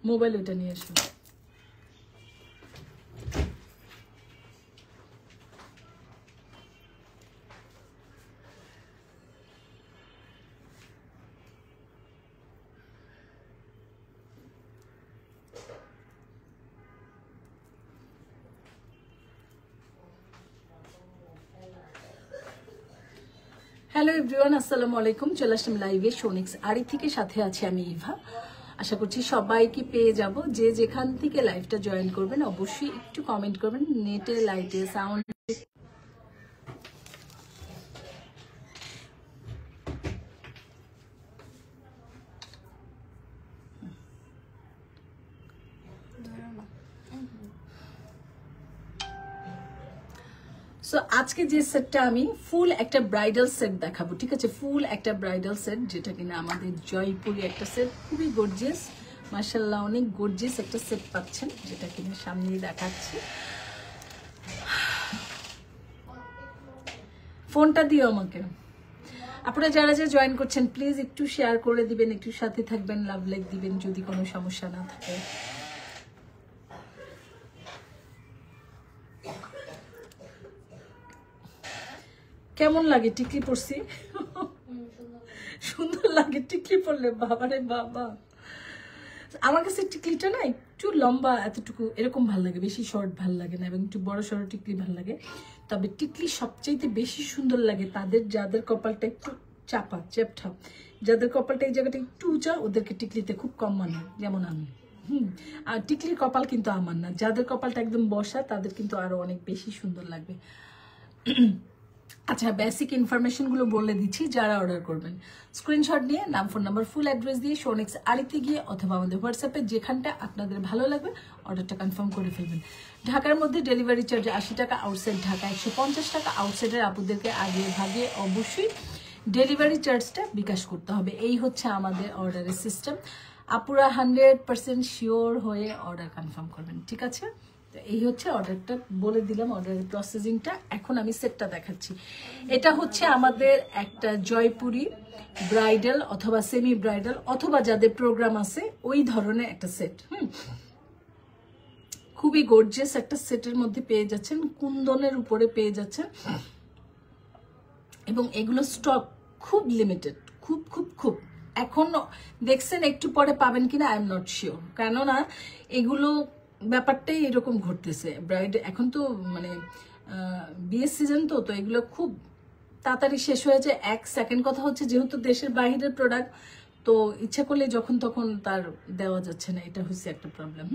Mobile এটা নিয়ে এসো। হ্যালো এভরিওয়ান, আসসালামু আলাইকুম। চলে আসলাম লাইভে সোনিক্স আরি থেকে, সাথে আছি আমি ইভা। আশা করছি সবাইকে পেয়ে যাব। যে যেখান থেকে লাইভটা জয়েন করবেন অবশ্যই একটু কমেন্ট করবেন। নেটে, লাইটে, সাউন্ড সো আজকে যে সেটটা আমি ফুল একটা ব্রাইডাল সেট দেখাবো, ঠিক আছে? ফুল একটা ব্রাইডাল সেট, যেটা কিনা আমাদের জয়পুরি একটা সেট, খুবই গর্জিয়াস, মাশাআল্লাহ অনেক গর্জিয়াস একটা সেট পাচ্ছেন, যেটা কিনা সামনে দেখাচ্ছি। ফোনটা দিও আমাকে। আপনারা যারা যারা জয়েন করছেন প্লিজ একটু শেয়ার করে দিবেন, একটু সাথে থাকবেন, লাভ লাইক দিবেন যদি কোনো সমস্যা না থাকে। কেমন লাগে টিকলি পরছি? সুন্দর লাগে টিকলি পরলে, বাবারে বাবা। আমার কাছে টিকলিটা না একটু লম্বা, এতটুকু এরকম ভাল লাগে, বেশি শর্ট ভাল লাগে না, এবং একটু বড় সড়ো টিকলি ভাল লাগে। তবে টিকলি সবচাইতে বেশি সুন্দর লাগে তাদের যাদের কপালটা একটু চাপা চেপটা, যাদের কপালটা এই জায়গাটা একটু উঁচা, ওদেরকে টিকলিতে খুব কম মানে, যেমন আমি। আর টিকলির কপাল কিন্তু আমার না, যাদের কপালটা একদম বসা তাদের কিন্তু আরো অনেক বেশি সুন্দর লাগবে। আচ্ছা, বেসিক ইনফরমেশনগুলো বলে দিচ্ছি। যারা অর্ডার করবেন স্ক্রিনশট নিয়ে নাম, ফোন নাম্বার, ফুল অ্যাড্রেস দিয়ে সোনিক্স আরিতে গিয়ে অথবা আমাদের হোয়াটসঅ্যাপে যেখানটা আপনাদের ভালো লাগবে অর্ডারটা কনফার্ম করে ফেলবেন। ঢাকার মধ্যে ডেলিভারি চার্জ 80 টাকা, আউটসাইড ঢাকা 150 টাকা। আউটসাইডের আপুদেরকে আগে ভাগে অবশ্যই ডেলিভারি চার্জটা বিকাশ করতে হবে। এই হচ্ছে আমাদের অর্ডারের সিস্টেম। আপুরা 100% শিওর হয়ে অর্ডার কনফার্ম করবেন, ঠিক আছে? এই হচ্ছে অর্ডারটা বলে দিলাম, অর্ডারের প্রসেসিংটা। এখন আমি সেটটা দেখাচ্ছি। এটা হচ্ছে আমাদের একটা জয়পুরি ব্রাইডাল অথবা সেমি ব্রাইডাল অথবা যাদের প্রোগ্রাম আছে ওই ধরনের একটা সেট। খুবই গর্জিয়াস একটা সেটের মধ্যে পেয়ে যাচ্ছেন, কুন্দনের উপরে পেয়ে যাচ্ছেন, এবং এগুলো স্টক খুব লিমিটেড, খুব খুব খুব। এখন দেখছেন, একটু পরে পাবেন কিনা আই এম নট শিওর, কেননা এগুলো ব্যাপারটাই এরকম ঘটতেছে। ব্রাইড এখন তো মানে বিয়ের সিজন, তো এগুলো খুব তাড়াতাড়ি শেষ হয়ে যায়। এক সেকেন্ড কথা হচ্ছে, যেহেতু দেশের বাইরের প্রোডাক্ট, তো ইচ্ছা করলে যখন তখন তার দেওয়া যাচ্ছে না, এটা হচ্ছে একটা প্রবলেম।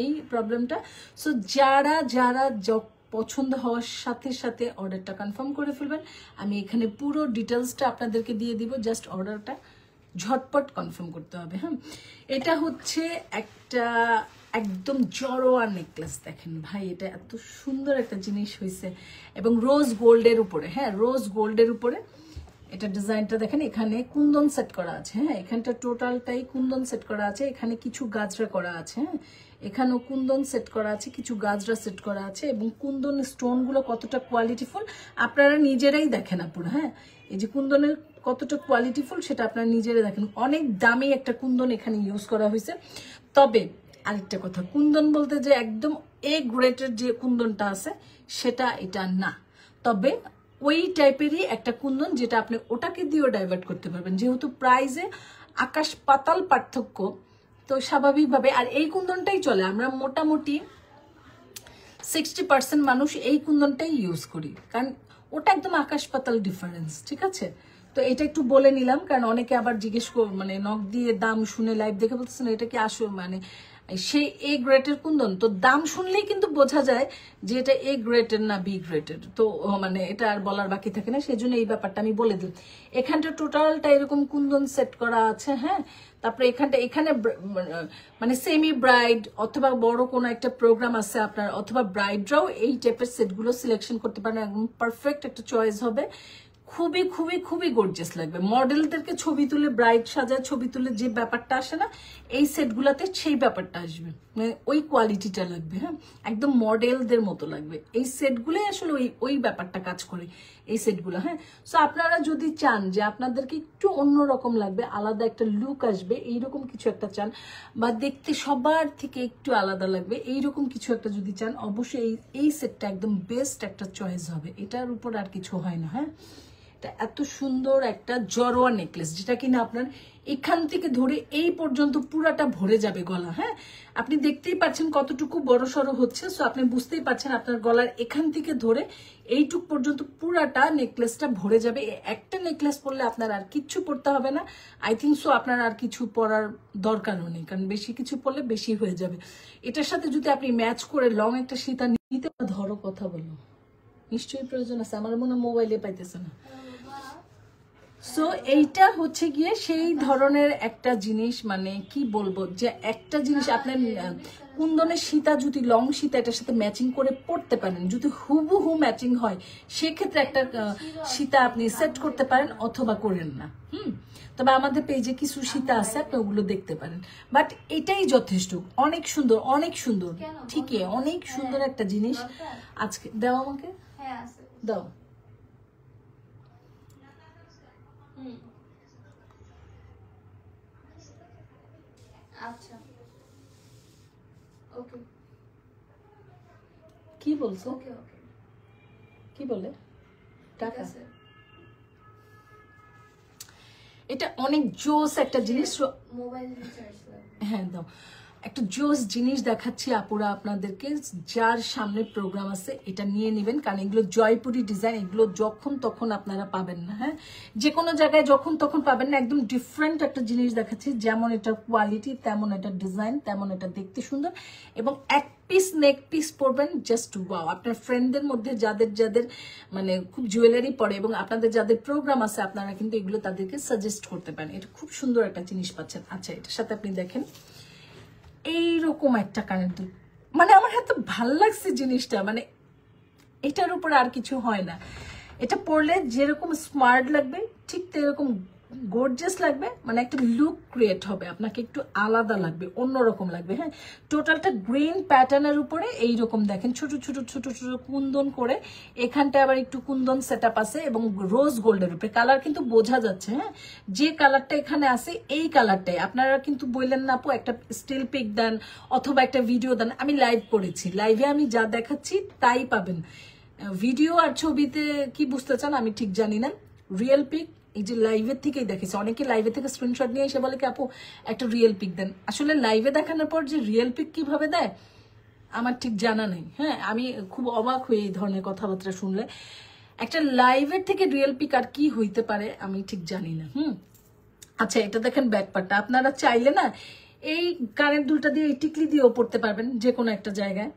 এই প্রবলেমটা। সো যারা যারা পছন্দ হওয়ার সাথে সাথে অর্ডারটা কনফার্ম করে ফেলবেন। আমি এখানে পুরো ডিটেলসটা আপনাদেরকে দিয়ে দিব, জাস্ট অর্ডারটা ঝটপট কনফার্ম করতে হবে। এটা হচ্ছে একটা একদম জড়োয়া নেকলেস। দেখেন ভাই, এটা এত সুন্দর একটা জিনিস হয়েছে, এবং রোজ গোল্ডের উপরে, রোজ গোল্ডের উপরে এটা ডিজাইনটা দেখেন। এখানে কুন্দন সেট করা আছে, এখানটা টোটালটাই কুন্দন সেট করা আছে। এখানে কিছু গাজরা করা আছে, এখানেও কুন্দন সেট করা আছে, কিছু গাজরা সেট করা আছে, এবং কুন্দন স্টোনগুলো কতটা কোয়ালিটিফুল আপনারা নিজেরাই দেখেন আপুরা। এই যে কুন্দনের কতটা কোয়ালিটিফুল সেটা আপনারা নিজেরাই দেখেন। অনেক দামি একটা কুন্দন এখানে ইউজ করা হয়েছে। তবে আরেকটা কথা, কুন্দন বলতে যে একদম এ গ্রেডের যে কুন্দনটা আছে সেটা এটা না, তবে ওই টাইপেরই একটা কুন্দন, যেটা আপনি ওটাকে দিয়েও ডাইভার্ট করতে পারবেন, যেহেতু প্রাইজে আকাশ পাতাল পার্থক্য, তো স্বাভাবিকভাবে। আর এই কুন্দনটাই চলে, আমরা মোটামুটি 60% মানুষ এই কুন্দনটাই ইউজ করি, কারণ ওটা একদম আকাশ পাতাল ডিফারেন্স, ঠিক আছে? তো এটা একটু বলে নিলাম, কারণ অনেকে আবার জিজ্ঞেস মানে নক দিয়ে দাম শুনে লাইভ দেখে বলতেছেন এটা কি আসলে মানে সেই এ গ্রেডের কুন্দন। তো দাম শুনলেই কিন্তু বোঝা যায় যে এটা এ গ্রেডের না বি গ্রেডের, তো মানে এটা আর বলার বাকি থাকে না, সেই জন্য এই ব্যাপারটা আমি বলে দিই। এখানটা টোটালটা এরকম কুন্দন সেট করা আছে। তারপরে এখানে মানে সেমি ব্রাইড অথবা বড় কোনো একটা প্রোগ্রাম আছে আপনার, অথবা ব্রাইডরাও এই টাইপের সেটগুলো সিলেকশন করতে পারেন, একদম পারফেক্ট একটা চয়েস হবে। খুবই খুবই খুবই গর্জিয়াস লাগবে। মডেলদেরকে ছবি তুলে ব্রাইড সাজায় ছবি তুলে যে ব্যাপারটা আসে না, এই সেটগুলাতে সেই ব্যাপারটা আসবে, মানে ওই কোয়ালিটিটা লাগবে। হ্যাঁ, একদম মডেলদের মতো লাগবে। এই সেটগুলোই আসলে ওই ওই ব্যাপারটা কাজ করে, এই সেটগুলো। হ্যাঁ, সো আপনারা যদি চান যে আপনাদেরকে একটু অন্যরকম লাগবে, আলাদা একটা লুক আসবে, এইরকম কিছু একটা চান, বা দেখতে সবার থেকে একটু আলাদা লাগবে, এইরকম কিছু একটা যদি চান, অবশ্যই এই সেটটা একদম বেস্ট একটা চয়েস হবে। এটার উপর আর কিছু হয় না। হ্যাঁ, এত সুন্দর একটা জড়োয়া নেকলেস, যেটা কিনা আপনার এখান থেকে ধরে এই পর্যন্ত পুরাটা ভরে যাবে গলা। হ্যাঁ, আপনি দেখতেই পাচ্ছেন কতটুকু বড় সড়ো হচ্ছে, সো আপনি বুঝতেই পারছেন আপনার গলার এখান থেকে ধরে এইটুক পর্যন্ত পুরাটা নেকলেসটা ভরে যাবে। একটা নেকলেস পরলে আপনার আর কিচ্ছু পরতে হবে না। আই থিঙ্ক সো আপনার আর কিছু পরার দরকারও নেই, কারণ বেশি কিছু পরলে বেশি হয়ে যাবে। এটার সাথে যদি আপনি ম্যাচ করে লং একটা সীতা নিতে, ধরো কথা বলো, নিশ্চয়ই প্রয়োজন আছে, আমার মনে মোবাইলে পাইতেছে না। সো এইটা হচ্ছে গিয়ে সেই ধরনের একটা জিনিস, মানে কি বলবো, যে একটা জিনিস আপনার কুন্দনের সীতা যদি লং সীতা এটার সাথে ম্যাচিং করে পড়তে পারেন, যদি হুবহু ম্যাচিং হয়, সেক্ষেত্রে একটা সীতা আপনি সেট করতে পারেন অথবা করেন না। তবে আমাদের পেজে কিছু সীতা আছে, আপনি ওগুলো দেখতে পারেন। বাট এটাই যথেষ্ট, অনেক সুন্দর, অনেক সুন্দর, ঠিকই অনেক সুন্দর একটা জিনিস। আজকে দাও আমাকে, দাও। আচ্ছা, ওকে। কি বলছো? ওকে ওকে, কি বলে? টাকা? এটা অনেক জোস একটা জিনিস। মোবাইল রিচার্জ লাগবে। হ্যাঁ দাও। একটা জোস জিনিস দেখাচ্ছি আপুরা আপনাদেরকে, যার সামনে প্রোগ্রাম আছে এটা নিয়ে নেবেন, কারণ এগুলো জয়পুরি ডিজাইন, এগুলো যখন তখন আপনারা পাবেন না। হ্যাঁ, যে কোনো জায়গায় যখন তখন পাবেন না। একদম ডিফারেন্ট একটা জিনিস দেখাচ্ছি, যেমন এটা কোয়ালিটি, তেমন এটা ডিজাইন, তেমন এটা দেখতে সুন্দর, এবং এক পিস নেক পিস পরবেন, জাস্ট ওয়াও। আপনার ফ্রেন্ডদের মধ্যে যাদের যাদের মানে খুব জুয়েলারি পরে এবং আপনাদের যাদের প্রোগ্রাম আছে, আপনারা কিন্তু এগুলো তাদেরকে সাজেস্ট করতে পারেন। এটা খুব সুন্দর একটা জিনিস পাচ্ছেন। আচ্ছা, এটার সাথে আপনি দেখেন এইরকম একটা কানের দুল, মানে আমার এত ভাল লাগছে জিনিসটা, মানে এটার উপর আর কিছু হয় না। এটা পরলে যেরকম স্মার্ট লাগবে ঠিক এরকম গর্জিয়াস লাগবে, মানে একটা লুক ক্রিয়েট হবে, আপনাকে একটু আলাদা লাগবে, অন্যরকম লাগবে। হ্যাঁ, টোটালটা গ্রিন প্যাটার্নের উপরে এইরকম দেখেন ছোট ছোট ছোট ছোট কুন্দন করে, এখানটা আবার একটু কুন্দন সেটআপ আছে, এবং রোজ গোল্ডের উপরে কালার কিন্তু বোঝা যাচ্ছে। হ্যাঁ, যে কালারটা এখানে আছে এই কালারটাই। আপনারা কিন্তু বললেন না আপু একটা স্টিল পিক দেন অথবা একটা ভিডিও দেন, আমি লাইভ করেছি, লাইভে আমি যা দেখাচ্ছি তাই পাবেন। ভিডিও আর ছবিতে কি বুঝতে চান আমি ঠিক জানি না। রিয়েল পিক এই যে লাইভের থেকেই দেখেছি, অনেকে লাইভে থেকে স্ক্রিনশট নিয়ে এসে বলে কি আপু একটা রিয়েল পিক দেন। আসলে লাইভে দেখানোর পর যে রিয়েল পিক কিভাবে দেয় আমার ঠিক জানা নেই। হ্যাঁ, আমি খুব অবাক হই এই ধরনের কথাবার্তা শুনলে। একটা লাইভের থেকে রিয়েল পিক আর কি হইতে পারে আমি ঠিক জানি না। আচ্ছা, এটা দেখেন ব্যাকপার্টটা। আপনারা চাইলে না এই কানের দুলটা দিয়ে এই টিকলি দিয়েও পড়তে পারবেন যে কোনো একটা জায়গায়,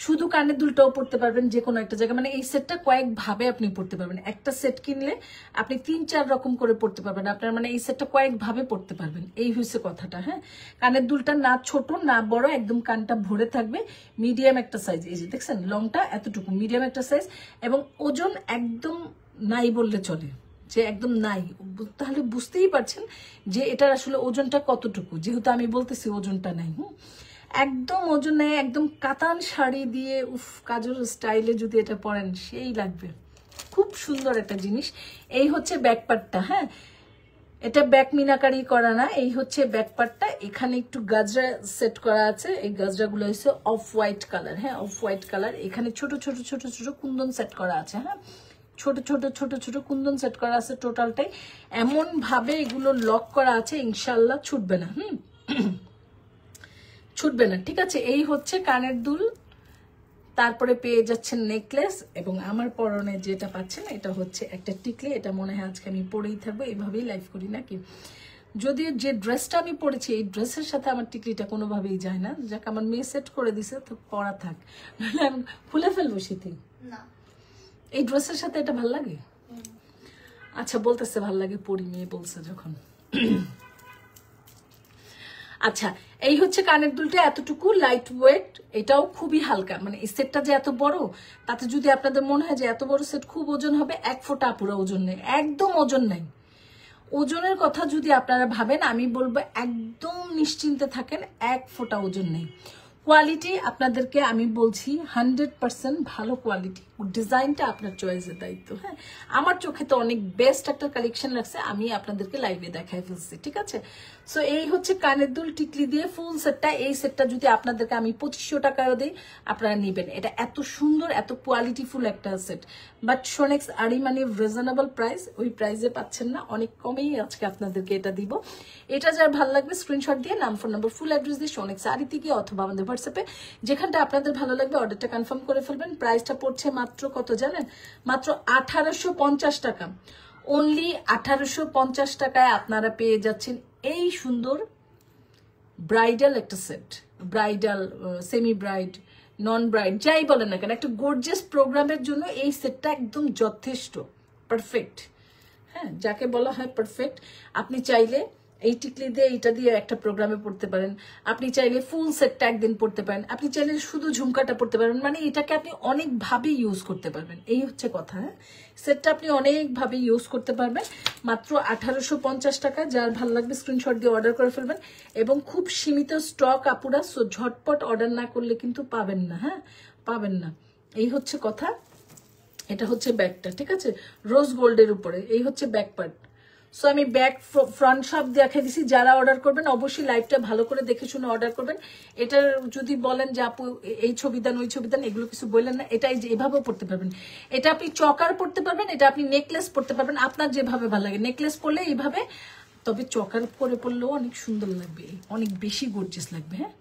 শুধু কানের দুলটাও পড়তে পারবেন যে কোনো একটা জায়গায়, মানে এই সেটটা কয়েকভাবে আপনি পড়তে পারবেন। একটা সেট কিনলে আপনি 3-4 রকম করে পড়তে পারবেন আপনার, মানে এই সেটটা কয়েকভাবে পড়তে পারবেন, এই হচ্ছে কথাটা। হ্যাঁ, কানের দুলটা না ছোট না বড়, একদম কানটা ভরে থাকবে, মিডিয়াম একটা সাইজ। এই যে দেখছেন লংটা এতটুকু, মিডিয়াম একটা সাইজ, এবং ওজন একদম নাই বললে চলে, যে একদম নাই। তাহলে বুঝতেই পারছেন যে এটার আসলে ওজনটা কতটুকু, যেহেতু আমি বলতেছি ওজনটা নাই। একদম ওজন নেই, একদম কাতান শাড়ি দিয়ে উফ কাজল স্টাইলে যদি এটা পরেন সেই লাগবে। খুব সুন্দর একটা জিনিস। এই হচ্ছে ব্যাকপার্টটা। হ্যাঁ, এটা ব্যাক মিনাকারি করা না, এই হচ্ছে ব্যাকপার্টটা। এখানে একটু গাজরা সেট করা আছে, এই গাজরাগুলো হচ্ছে অফ হোয়াইট কালার। হ্যাঁ, অফ হোয়াইট কালার। এখানে ছোট ছোট ছোট ছোট কুন্দন সেট করা আছে। হ্যাঁ, ছোট ছোট ছোট ছোট কুন্দন সেট করা আছে টোটালটাই, এমন ভাবে এগুলো লক করা আছে ইনশাল্লাহ ছুটবে না। ছুটবে না, ঠিক আছে। এই হচ্ছে কানের দুল, তারপরে পেয়ে যাচ্ছেন নেকলেস, এবং আমার পরনে যেটা পাচ্ছেন এটা হচ্ছে একটা টিকলি। এটা মনে হয় আজকে আমি পরেই থাকবো, এইভাবেই লাইভ করি নাকি। যদিও যে ড্রেসটা আমি পরেছি এই ড্রেসের সাথে আমার টিকলিটা কোনোভাবেই যায় না। যাক, আমার মেয়ে সেট করে দিছে তো পরা থাক, নাহলে আমি খুলে ফেলবো শীতে। না, এই ড্রেসের সাথে এটা ভাল লাগে। আচ্ছা, বলতেছে ভাল লাগে, পরি, মেয়ে বলছে যখন। আচ্ছা, এই হচ্ছে কানের দুলটা, এতটুকু লাইট ওয়েট, এটাও খুবই হালকা। মানে এই সেটটা যে এত বড়, তাতে যদি আপনাদের মনে হয় যে এত বড় সেট খুব ওজন হবে, এক ফোঁটা পুরো ওজন নেই, একদম ওজন নেই। ওজনের কথা যদি আপনারা ভাবেন, আমি বলবো একদম নিশ্চিন্তে থাকেন, এক ফোঁটা ওজন নেই। কোয়ালিটি আপনাদেরকে আমি বলছি 100% ভালো কোয়ালিটি। ডিজাইনটা আপনার চয়েসের দায়িত্ব। হ্যাঁ, আমার চোখে তো অনেক বেস্ট একটা কালেকশন লাগছে, আমি আপনাদেরকে লাইভে দেখাই ফেলছি, ঠিক আছে? সো এই হচ্ছে কানের দুল টিকলি দিয়ে ফুল সেটটা। এই সেটটা যদি আপনাদেরকে আমি 2500 টাকাও দিই, আপনারা নেবেন। এটা এত সুন্দর, এত কোয়ালিটিফুল একটা সেট। বাট শোনেক্স আরিমানি রিজনেবল প্রাইস, ওই প্রাইসে পাচ্ছেন না, অনেক কমেই আজকে আপনাদেরকে এটা দিব। এটা যার ভালো লাগবে স্ক্রিনশট দিয়ে নাম, ফোন নাম্বার, ফুল অ্যাড্রেস দিয়ে শোনেক্স আরিতে গিয়ে অথবা আমাদের হোয়াটসঅ্যাপে যেখানটা আপনাদের ভালো লাগবে অর্ডারটা কনফার্ম করে ফেলবেন। প্রাইসটা পড়ছে মাত্র কত জানেন? মাত্র 1850 টাকা। অনলি 1850 টাকায় আপনারা পেয়ে যাচ্ছেন এই সুন্দর ব্রাইডাল একটা সেট। ব্রাইডাল, সেমি ব্রাইড, নন ব্রাইড, যাই বলেন না কেন, একটা গর্জিয়াস প্রোগ্রামের জন্য এই সেটটা একদম যথেষ্ট, পারফেক্ট। হ্যাঁ, যাকে বলা হয় পারফেক্ট। আপনি চাইলে এই টিকলি দিয়ে, এইটা দিয়ে একটা প্রোগ্রামে পড়তে পারেন, আপনি চাইলে ফুল সেটটা একদিন পড়তে পারেন, আপনি চাইলে শুধু ঝুমকাটা পড়তে পারবেন। মানে এটাকে আপনি অনেকভাবে ইউজ করতে পারবেন, এই হচ্ছে কথা। হ্যাঁ, সেটটা আপনি অনেকভাবে ইউজ করতে পারবেন। মাত্র 1850 টাকা। যার ভালো লাগবে স্ক্রিনশট দিয়ে অর্ডার করে ফেলবেন। এবং খুব সীমিত স্টক আপুরা, সো ঝটপট অর্ডার না করলে কিন্তু পাবেন না। হ্যাঁ, পাবেন না, এই হচ্ছে কথা। এটা হচ্ছে ব্যাকটা, ঠিক আছে, রোজ গোল্ডের উপরে। এই হচ্ছে ব্যাক পার্ট। সো আমি ব্যাক ফ্রন্ট সব দেখে দিছি। যারা অর্ডার করবেন অবশ্যই লাইভটা ভালো করে দেখে শুনে অর্ডার করবেন। এটার যদি বলেন যে আপু এই ছবি দেন, ওই ছবি দেন, এগুলো কিছু বললেন না। এটা এভাবেও পড়তে পারবেন, এটা আপনি চকার পড়তে পারবেন, এটা আপনি নেকলেস পড়তে পারবেন, আপনার যেভাবে ভালো লাগে। নেকলেস পরলে এইভাবে, তবে চকার করে পরলেও অনেক সুন্দর লাগবে, অনেক বেশি গর্জিয়াস লাগবে। হ্যাঁ,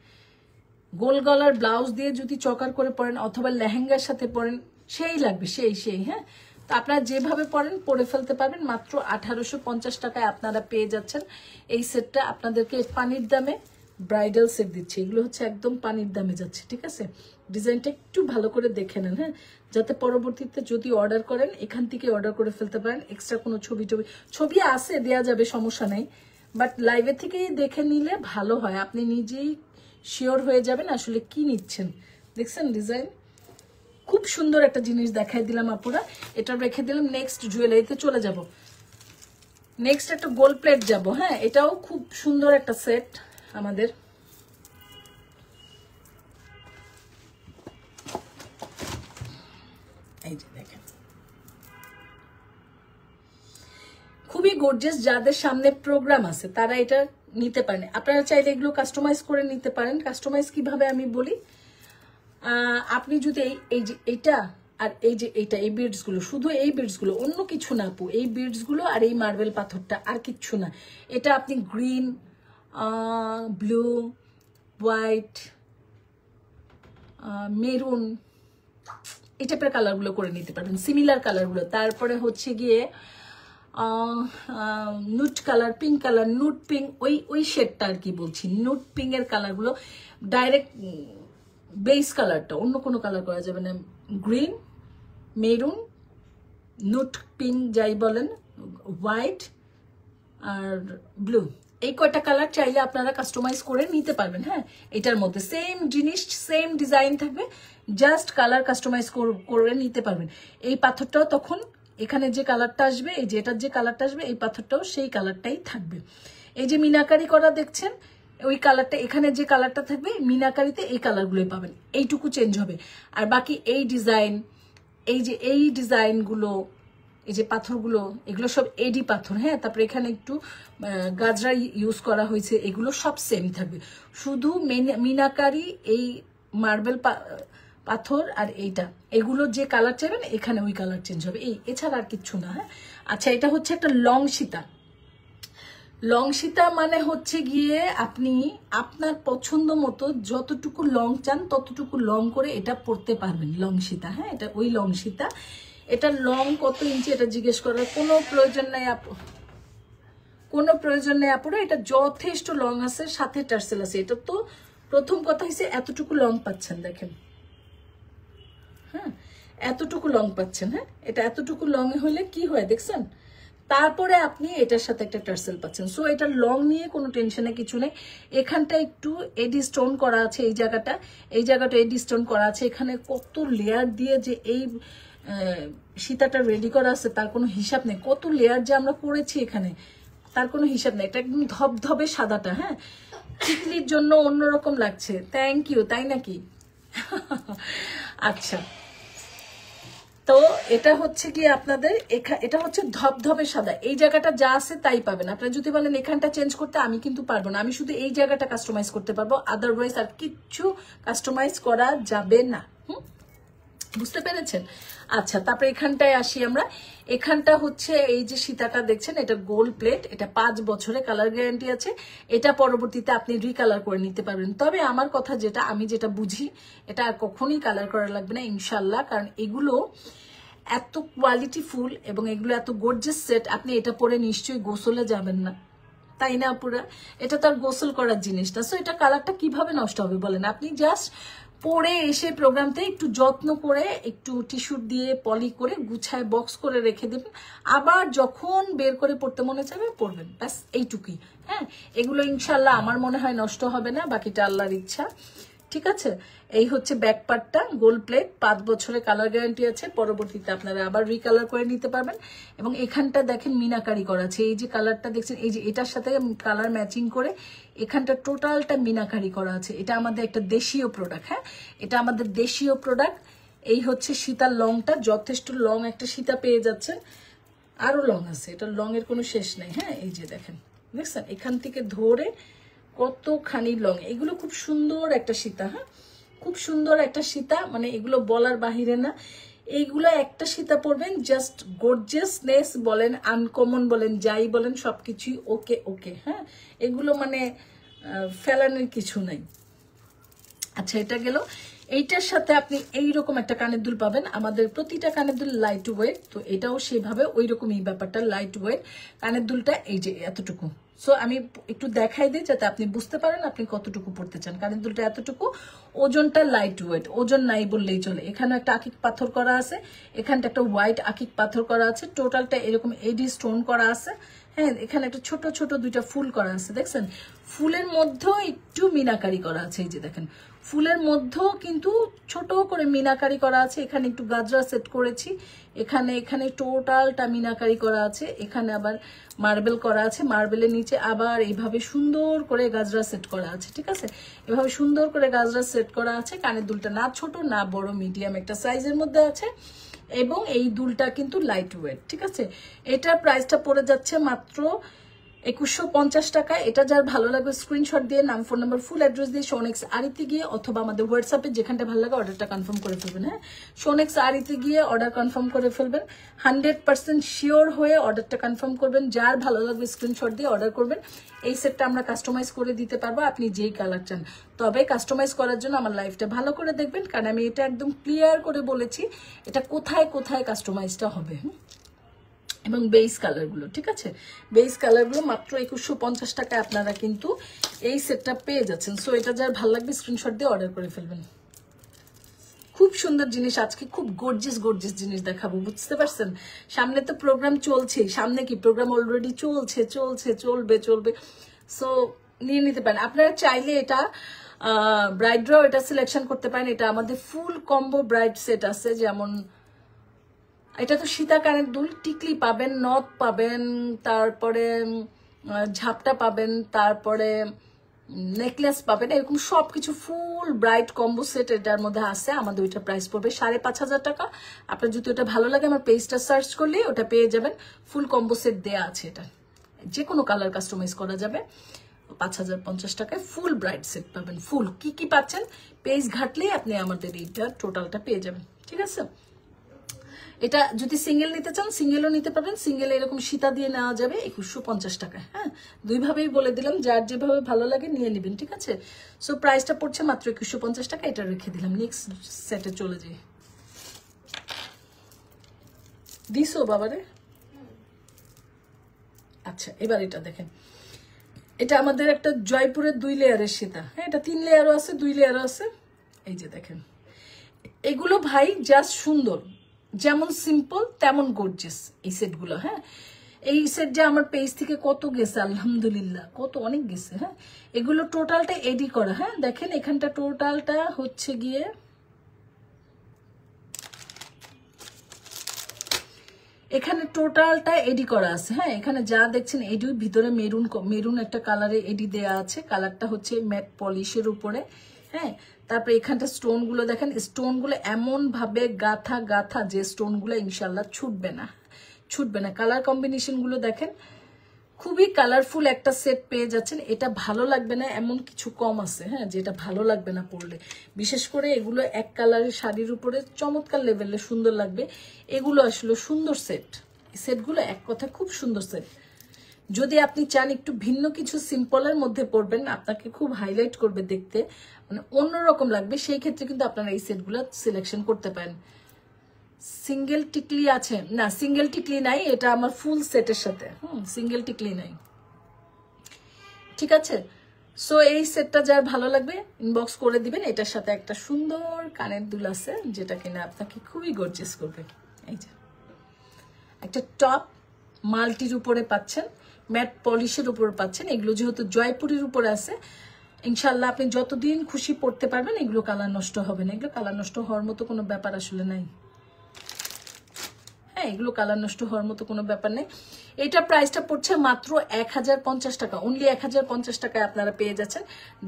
গোল গলার ব্লাউজ দিয়ে যদি চকার করে পরেন অথবা লেহেঙ্গার সাথে পরেন, সেই লাগবে, সেই। হ্যাঁ, তো আপনারা যেভাবে পরেন পরে ফেলতে পারবেন। মাত্র 1850 টাকায় আপনারা পেয়ে যাচ্ছেন এই সেটটা। আপনাদেরকে পানির দামে ব্রাইডাল সেট দিচ্ছি। এগুলো হচ্ছে একদম পানির দামে যাচ্ছে, ঠিক আছে? ডিজাইনটা একটু ভালো করে দেখে নেন, হ্যাঁ, যাতে পরবর্তীতে যদি অর্ডার করেন এখান থেকে অর্ডার করে ফেলতে পারেন। এক্সট্রা কোনো ছবি আছে, দেয়া যাবে, সমস্যা নেই। বাট লাইভে থেকেই দেখে নিলে ভালো হয়, আপনি নিজেই শিওর হয়ে যাবেন আসলে কি নিচ্ছেন। দেখছেন ডিজাইন, খুব সুন্দর একটা জিনিস দেখাই দিলাম আপুরা। এটা রেখে দিলাম। নেক্সট জুয়েলারিতে চলে যাব। নেক্সট একটা গোল্ড প্লেট যাব। হ্যাঁ, এটাও খুব সুন্দর একটা সেট আমাদের। এই যে দেখেন, খুবই গর্জিয়াস। যাদের সামনে প্রোগ্রাম আছে তারা এটা নিতে পারেন। আপনারা চাইলে এগুলো কাস্টমাইজ করে নিতে পারেন। কাস্টমাইজ কিভাবে আমি বলি, আপনি যদি এই যে এইটা আর এই যে এইটা, এই বিডস গুলো, শুধু এই বিডস গুলো, অন্য কিছু না আপু, এই বিডস গুলো আর এই মার্বেল পাথরটা, আর কিচ্ছু না। এটা আপনি গ্রিন, ব্লু, হোয়াইট, মেরুন, এই টাইপের কালারগুলো করে নিতে পারবেন, সিমিলার কালারগুলো। তারপরে হচ্ছে গিয়ে নুট কালার, পিঙ্ক কালার, নুট পিঙ্ক, ওই শেডটা আর কি বলছি, নুট পিঙ্ক এর কালারগুলো। ডাইরেক্ট বেস কালারটা, অন্য কোনো কালার করা যাবে না। গ্রিন, মেরুন, নুট পিঙ্ক যাই বলেন, হোয়াইট আর ব্লু, এই কয়টা কালার চাইলে আপনারা কাস্টমাইজ করে নিতে পারবেন। হ্যাঁ, এটার মধ্যে সেম জিনিস, সেম ডিজাইন থাকবে, জাস্ট কালার কাস্টমাইজ করে নিতে পারবেন। এই পাথরটাও তখন এখানে যে কালারটা আসবে, এই যে এটার যে কালারটা আসবে, এই পাথরটাও সেই কালারটাই থাকবে। এই যে মিনাকারি করা দেখছেন, ওই কালারটা, এখানে যে কালারটা থাকবে মিনাকারিতে এই কালারগুলোই পাবেন, এইটুকু চেঞ্জ হবে। আর বাকি এই ডিজাইন, এই যে এই ডিজাইনগুলো, এই যে পাথরগুলো, এগুলো সব এডি পাথর। হ্যাঁ, তারপরে এখানে একটু গাজরা ইউজ করা হয়েছে, এগুলো সব সেম থাকবে। শুধু মিনাকারি, এই মার্বেল পাথর আর এইটা, এগুলো যে কালার চাইবেন এখানে ওই কালার চেঞ্জ হবে, এছাড়া আর কিচ্ছু না। হ্যাঁ, আচ্ছা, এটা হচ্ছে একটা লং সীতা। লং সীতা মানে হচ্ছে গিয়ে আপনি আপনার পছন্দ মতো যতটুকু লং চান ততটুকু লং করে এটা পরতে পারবেন। লং সীতা, হ্যাঁ, এটা ওই লং সীতা। এটা লং কত ইঞ্চি এটা জিজ্ঞেস করার কোনো প্রয়োজন নাই আপু, কোনো প্রয়োজন নেই আপুরা। এটা যথেষ্ট লং আছে, সাথে টার্সেল আছে। এটা তো প্রথম কথা হচ্ছে এতটুকু লং পাচ্ছেন, দেখেন। হ্যাঁ, এতটুকু লং পাচ্ছেন। হ্যাঁ, এটা এতটুকু লং হলে কি হয় দেখছেন, তারপরে আপনি এটার সাথে একটা টার্সেল পাচ্ছেন। সো এটা লং নিয়ে কোনো টেনশনে কিছু নেই। এখানটা একটু এডি স্টোন করা আছে, এই জায়গাটা এডি স্টোন করা আছে। এখানে কত লেয়ার দিয়ে যে এই সীতাটা রেডি করা আছে তার কোনো হিসাব নেই। কত লেয়ার যে আমরা করেছি এখানে তার কোনো হিসাব নেই। এটা একদম ধবধবে সাদাটা, হ্যাঁ, টিকলির জন্য অন্যরকম লাগছে। থ্যাংক ইউ, তাই নাকি? আচ্ছা, তো এটা হচ্ছে কি আপনাদের এটা হচ্ছে ধবধবে সাদা। এই জায়গাটা যা আছে তাই পাবেন। আপনারা যদি বলেন এখানটা চেঞ্জ করতে, আমি কিন্তু পারবো না। আমি শুধু এই জায়গাটা কাস্টমাইজ করতে পারবো, আদারওয়াইজ আর কিচ্ছু কাস্টমাইজ করা যাবে না। বুঝতে পেরেছেন? আচ্ছা, তারপরে এখানটায় আসি আমরা। এখানটা হচ্ছে এই যে সীতাটা দেখছেন, এটা গোল্ড প্লেট, এটা 5 বছরের কালার গ্যারান্টি আছে। এটা পরবর্তীতে আপনি রিকালার করে নিতে পারবেন। তবে আমার কথা যেটা, আমি যেটা বুঝি, এটা আর কখনোই কালার করা লাগবে না ইনশাল্লাহ। কারণ এগুলো এত কোয়ালিটি ফুল এবং এগুলো এত গর্জিয়াস সেট, আপনি এটা পরে নিশ্চয়ই গোসলে যাবেন না, তাই না পুরা? এটা তো আর গোসল করার জিনিস না। সো এটা কালারটা কিভাবে নষ্ট হবে বলেন? আপনি জাস্ট পরে এসে প্রোগ্রামতে একটু যত্ন করে একটু টিস্যু দিয়ে পলি করে গুছায় বক্স করে রেখে দেবেন। আবার যখন বের করে পড়তে মনে চাবে পড়বেন, ব্যাস এইটুকুই। হ্যাঁ, এগুলো ইনশাল্লাহ আমার মনে হয় নষ্ট হবে না, বাকিটা আল্লাহর ইচ্ছা। ঠিক আছে, এই হচ্ছে ব্যাক পার্টটা, গোল্ড প্লেট, 5 বছরের কালার গ্যারান্টি আছে। পরবর্তীতে আপনারা আবার রিকালার করে নিতে পারবেন। এবং এখানটা দেখেন মিনাকারি করা আছে। এই যে কালারটা দেখছেন, এই যে এটার সাথে কালার ম্যাচিং করে এখানটা টোটালটা মিনাকারি করা আছে। এটা আমাদের একটা দেশীয় প্রোডাক্ট। হ্যাঁ, এটা আমাদের দেশীয় প্রোডাক্ট। এই হচ্ছে সীতার লংটা, যথেষ্ট লং একটা সীতা পেয়ে যাচ্ছেন। আরো লং আছে, এটা লং এর কোনো শেষ নেই। হ্যাঁ, এই যে দেখেন, দেখছেন এখান থেকে ধরে কতখানি লং। এগুলো খুব সুন্দর একটা সীতা। হ্যাঁ, খুব সুন্দর একটা সীতা, মানে এগুলো বলার বাহিরে না। এইগুলো একটা সীতা পরবেন, জাস্ট গর্জিয়াসনেস বলেন, আনকমন বলেন, যাই বলেন, সবকিছুই ওকে ওকে। হ্যাঁ, এগুলো মানে ফেলানোর কিছু নাই। আচ্ছা, এটা গেল। এইটার সাথে আপনি এইরকম একটা কানের দুল পাবেন। আমাদের প্রতিটা কানের দুল লাইট ওয়েট, তো এটাও সেভাবে ওই রকমই ব্যাপারটা, লাইট ওয়েট কানের দুলটা। এই যে এতটুকু। সো আমি একটু দেখাই দিই যাতে আপনি বুঝতে পারেন আপনি কতটুকু পড়তে চান। কানের দুলটা এতটুকু, ওজনটা লাইট ওয়েট, ওজন নাই বললেই চলে। এখানে একটা আকিক পাথর করা আছে, এখানটা একটা হোয়াইট আকিক পাথর করা আছে, টোটালটা এরকম এডি স্টোন করা আছে। হ্যাঁ, এখানে একটা ছোট ছোট 2টা ফুল করা আছে, দেখছেন? ফুলের মধ্যেও একটু মিনাকারি করা আছে। এই যে দেখেন, ফুলের মধ্যেও কিন্তু ছোট করে মিনাকারি করা আছে। এখানে একটু গাজরা সেট করেছি, এখানে টোটালটা মিনাকারি করা আছে। এখানে আবার মার্বেল করা আছে, মার্বেলের নিচে আবার এইভাবে সুন্দর করে গাজরা সেট করা আছে। ঠিক আছে, এভাবে সুন্দর করে গাজরা সেট করা আছে। কানের দুলটা না ছোট না বড়, মিডিয়াম একটা সাইজের মধ্যে আছে। এবং এই দুলটা কিন্তু লাইট ওয়েট। ঠিক আছে, এটার প্রাইসটা পড়ে যাচ্ছে মাত্র 2150 টাকা। এটা যার ভালো লাগবে স্ক্রিনশট দিয়ে নাম, ফোন নাম্বার, ফুল অ্যাড্রেস দিয়ে শোনেক্স আরিতে গিয়ে অথবা আমাদের হোয়াটসঅ্যাপে যেখানটা ভালো লাগে অর্ডারটা কনফার্ম করে ফেলবেন। হ্যাঁ, শোনেক্স আরিতে গিয়ে অর্ডার কনফার্ম করে ফেলবেন। 100% শিওর হয়ে অর্ডারটা কনফার্ম করবেন। যার ভালো লাগবে স্ক্রিনশট দিয়ে অর্ডার করবেন। এই সেটটা আমরা কাস্টমাইজ করে দিতে পারবো, আপনি যেই কালার চান। তবে কাস্টমাইজ করার জন্য আমার লাইফটা ভালো করে দেখবেন, কারণ আমি এটা একদম ক্লিয়ার করে বলেছি এটা কোথায় কোথায় কাস্টমাইজটা হবে। এবং বেস কালারগুলো, ঠিক আছে, বেস কালারগুলো মাত্র 2150 টাকায় আপনারা কিন্তু এই সেটটা পেয়ে যাচ্ছেন। সো এটা যার ভালো লাগবে স্ক্রিনশট দিয়ে অর্ডার করে ফেলবেন। খুব সুন্দর জিনিস, আজকে খুব গর্জিয়াস গর্জিয়াস জিনিস দেখাবো, বুঝতে পারছেন? সামনে তো প্রোগ্রাম চলছে, সামনে কি প্রোগ্রাম অলরেডি চলছে, চলবে। সো নিয়ে নিতে পারেন আপনারা চাইলে। এটা ব্রাইডরাও এটা সিলেকশন করতে পারেন। এটা আমাদের ফুল কম্বো ব্রাইড সেট আছে, যেমন এটা তো সীতা কানের দুল, টিকলি পাবেন, নথ পাবেন, তারপরে ঝাপটা পাবেন, তারপরে নেকলেস পাবেন, এরকম সবকিছু ফুল ব্রাইট কম্বো সেট এটার মধ্যে আছে। আমাদের ওইটা প্রাইস পড়বে 5500 টাকা। আপনার যদি ওটা ভালো লাগে আমার পেজটা সার্চ করলে ওটা পেয়ে যাবেন। ফুল কম্বো সেট দেয়া আছে, এটা যে কোনো কালার কাস্টমাইজ করা যাবে। 5050 টাকায় ফুল ব্রাইট সেট পাবেন। ফুল কি কি পাচ্ছেন পেজ ঘাটলেই আপনি আমাদের এইটা টোটালটা পেয়ে যাবেন। ঠিক আছে, এটা যদি সিঙ্গেল নিতে চান সিঙ্গেলও নিতে পারবেন। সিঙ্গেল এরকম সীতা দিয়ে নেওয়া যাবে 2150 টাকায়। হ্যাঁ, দুইভাবেই বলে দিলাম, যার যেভাবে ভালো লাগে নিয়ে নেবেন। ঠিক আছে, সো প্রাইসটা পড়ছে মাত্র 2150 টাকা। এটা রেখে দিলাম। নেক্সট সেটে চলে যাই। দিছো বাবারে? আচ্ছা, এবার এটা দেখেন, এটা আমাদের একটা জয়পুরের 2 লেয়ারের সীতা। হ্যাঁ, এটা 3 লেয়ারও আছে, 2 লেয়ারও আছে। এই যে দেখেন, এগুলো ভাই জাস্ট সুন্দর, যেমন সিম্পল তেমন গর্জিয়াস এই সেটগুলো। হ্যাঁ, এই সেট যে আমার পেজ থেকে কত গেছে আলহামদুলিল্লাহ, কত অনেক গেছে। হ্যাঁ, এগুলো টোটালটা এডি করা। হ্যাঁ দেখেন এখানটা টোটালটা হচ্ছে গিয়ে এখানে টোটালটা এডি করা আছে। হ্যাঁ, এখানে যা দেখছেন এডির ভিতরে মেরুন একটা কালারে এডি দেয়া আছে। কালারটা হচ্ছে ম্যাট পলিশের উপরে। হ্যাঁ, তারপরে এখানটা স্টোন গুলো দেখেন, স্টোন গুলো এমন ভাবে গাথা যে স্টোন গুলো ইনশাল্লাহ ছুটবে না। কালার কম্বিনেশন গুলো দেখেন, খুবই কালারফুল একটা সেট পেয়ে যাচ্ছেন। এটা ভালো লাগবে না এমন কিছু কম আছে। হ্যাঁ, যেটা ভালো লাগবে না পরলে, বিশেষ করে এগুলো এক কালারের শাড়ির উপরে চমৎকার লেভেলে সুন্দর লাগবে। এগুলো আসলে সুন্দর সেট, সেটগুলো এক কথা খুব সুন্দর সেট। যদি আপনি চান একটু ভিন্ন কিছু সিম্পলের মধ্যে পরবেন, আপনাকে খুব হাইলাইট করবে দেখতে, মানে অন্যরকম লাগবে, সেই ক্ষেত্রে কিন্তু আপনারা এই সেটগুলো সিলেকশন করতে পারেন। সিঙ্গেল টিকলি আছে না? সিঙ্গেল টিকলি নাই, এটা আমার ফুল সেটের সাথে। সিঙ্গেল টিকলি নাই, ঠিক আছে। সো এই সেটটা যার ভালো লাগবে ইনবক্স করে দিবেন। এটার সাথে একটা সুন্দর কানের দুল আছে, যেটা কিনা আপনাকে খুবই গর্জিয়াস করবে। এই যে একটা টপ মাল্টির উপরে পাচ্ছেন, ম্যাট পলিশের উপরে পাচ্ছেন। এগুলো যেহেতু জয়পুরের উপরে আছে, ইনশাল্লাহ আপনি যতদিন খুশি পড়তে পারবেন, এগুলো কালার নষ্ট হবে না। এগুলো কালার নষ্ট হওয়ার মতো কোনো ব্যাপার আসলে নাই। হ্যাঁ, এগুলো কালার নষ্ট হওয়ার মতো কোনো ব্যাপার নেই। এটা প্রাইসটা পড়ছে মাত্র 1050 টাকা। অনলি 1050 টাকায় আপনারা পেয়ে যাচ্ছেন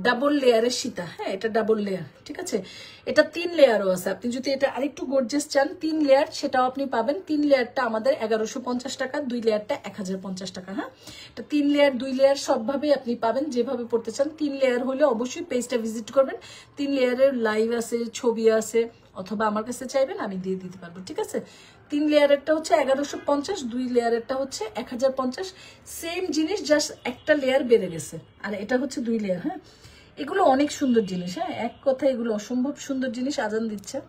ডাবল লেয়ারের সীতা। হ্যাঁ, এটা ডাবল লেয়ার, ঠিক আছে। এটা 3 লেয়ারও আছে। আপনি যদি এটা আরেকটু গর্জিয়াস চান 3 লেয়ার, সেটাও আপনি পাবেন। 3 লেয়ারটা আমাদের 1150 টাকা, 2 লেয়ারটা 1050 টাকা। হ্যাঁ, এটা 3 লেয়ার 2 লেয়ার সবভাবেই আপনি পাবেন, যেভাবে পড়তে চান। 3 লেয়ার হলে অবশ্যই পেজটা ভিজিট করবেন। 3 লেয়ারের লাইভ আছে, ছবি আছে, অথবা আমার কাছে চাইবেন আমি দিয়ে দিতে পারবো, ঠিক আছে। 3 লেয়ারেরটা হচ্ছে 1150, 2 লেয়ারেরটা হচ্ছে 1050। সেম জিনিস, জাস্ট একটা লেয়ার বেড়ে গেছে। আর এটা হচ্ছে 2 লেয়ার। হ্যাঁ, এগুলো অনেক সুন্দর জিনিস। হ্যাঁ, এক কথা এগুলো অসম্ভব সুন্দর জিনিস। আজান দিচ্ছে।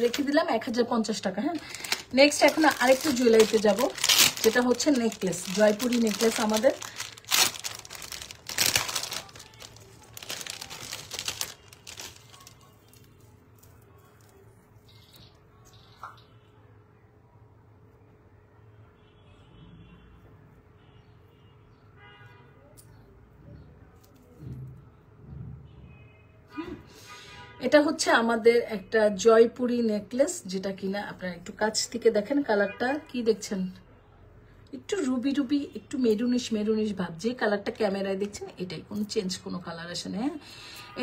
রেখে দিলাম 1050 টাকা। হ্যাঁ, নেক্সট এখন আরেকটা জুয়েলারিতে যাব, যেটা হচ্ছে নেকলেস, জয়পুরি নেকলেস আমাদের। এটা হচ্ছে আমাদের একটা জয়পুরি নেকলেস, যেটা কিনা আপনারা একটু কাছ থেকে দেখেন। কালারটা কি দেখছেন? একটু রুবি রুবি, একটু মেরুনিশ ভাব। যে কালারটা ক্যামেরায় দেখছেন এটাই, কোনো চেঞ্জ কোনো কালার আসে না।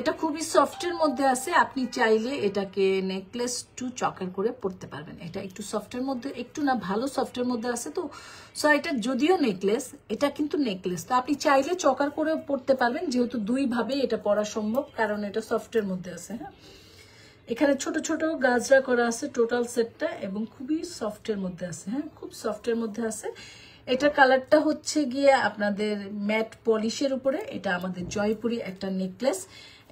এটা খুবই সফটের মধ্যে আছে। আপনি চাইলে এটাকে নেকলেস টু চকার করে পরতে পারবেন। এটা একটু সফটের মধ্যে, একটু না ভালো সফটের মধ্যে আছে তো। সো এটা যদিও নেকলেস, এটা কিন্তু নেকলেস তো আপনি চাইলে চকার করে পরতে পারবেন, যেহেতু 2 ভাবে এটা পরা সম্ভব, কারণ এটা সফটের মধ্যে আছে। হ্যাঁ, এখানে ছোট ছোট গাজরা করা আছে টোটাল সেটটা, এবং খুবই সফটের মধ্যে আছে। হ্যাঁ, খুব সফটের মধ্যে আছে। এটা কালারটা হচ্ছে গিয়ে আপনাদের ম্যাট পলিশের উপরে। এটা আমাদের জয়পুরি একটা নেকলেস।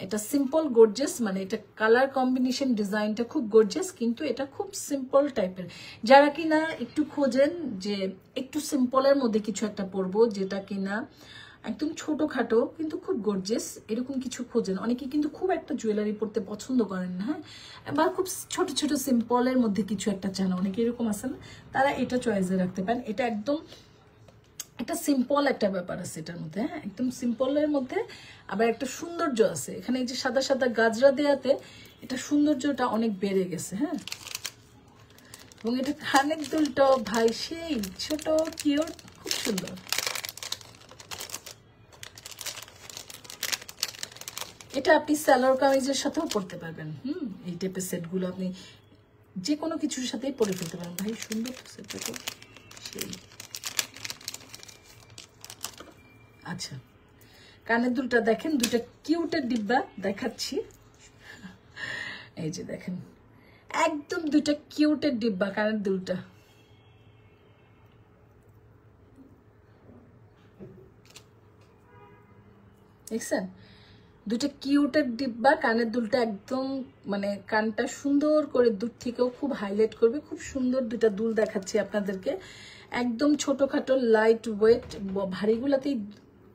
এটা সিম্পল গর্জিয়াস, মানে এটা কালার কম্বিনেশন ডিজাইনটা খুব গর্জিয়াস, কিন্তু এটা খুব সিম্পল টাইপের। যারা কিনা একটু খোঁজেন যে একটু সিম্পলের মধ্যে কিছু একটা পরবো, যেটা কিনা একদম ছোটখাটো কিন্তু খুব গর্জিয়াস, এরকম কিছু খোঁজেন। অনেকে কিন্তু খুব একটা জুয়েলারি পরতে পছন্দ করেন না, হ্যাঁ, বা খুব ছোট ছোট সিম্পলের মধ্যে কিছু একটা চান, অনেকে এরকম আছে না, তারা এটা চয়েসে রাখতে পারেন। এটা একদম একটা সিম্পল একটা ব্যাপার আছে এটার মধ্যে, হ্যাঁ একদম সিম্পলের মধ্যে আবার একটা সৌন্দর্য আছে। এখানে এই যে সাদা সাদা গাজরা দেয়াতে এটা সৌন্দর্যটা অনেক বেড়ে গেছে, হ্যাঁ। এবং এটা কানের দুলটা ভাই সেই ছোট কিউট, খুব সুন্দর। এটা আপনি সালোয়ার কামিজের সাথেও পরতে পারবেন। এই টাইপের সেটগুলো আপনি যে কোনো কিছুর সাথেই পরে ফেলতে পারেন। ভাই সুন্দর সেটটা তো সেই। আচ্ছা, কানের দুলটা দেখেন, দুটা কিউটের ডিব্বা দেখাচ্ছি। এই যে দেখেন, একদম দুটা কিউটের ডিব্বা কানের দুলটা। দেখছেন, দুটা কিউটের ডিব্বা, কানের দুলটা একদম মানে কানটা সুন্দর করে দূর থেকেও খুব হাইলাইট করবে। খুব সুন্দর দুটা দুল দেখাচ্ছি আপনাদেরকে, একদম ছোটখাটো লাইট ওয়েট। ভারীগুলাতেই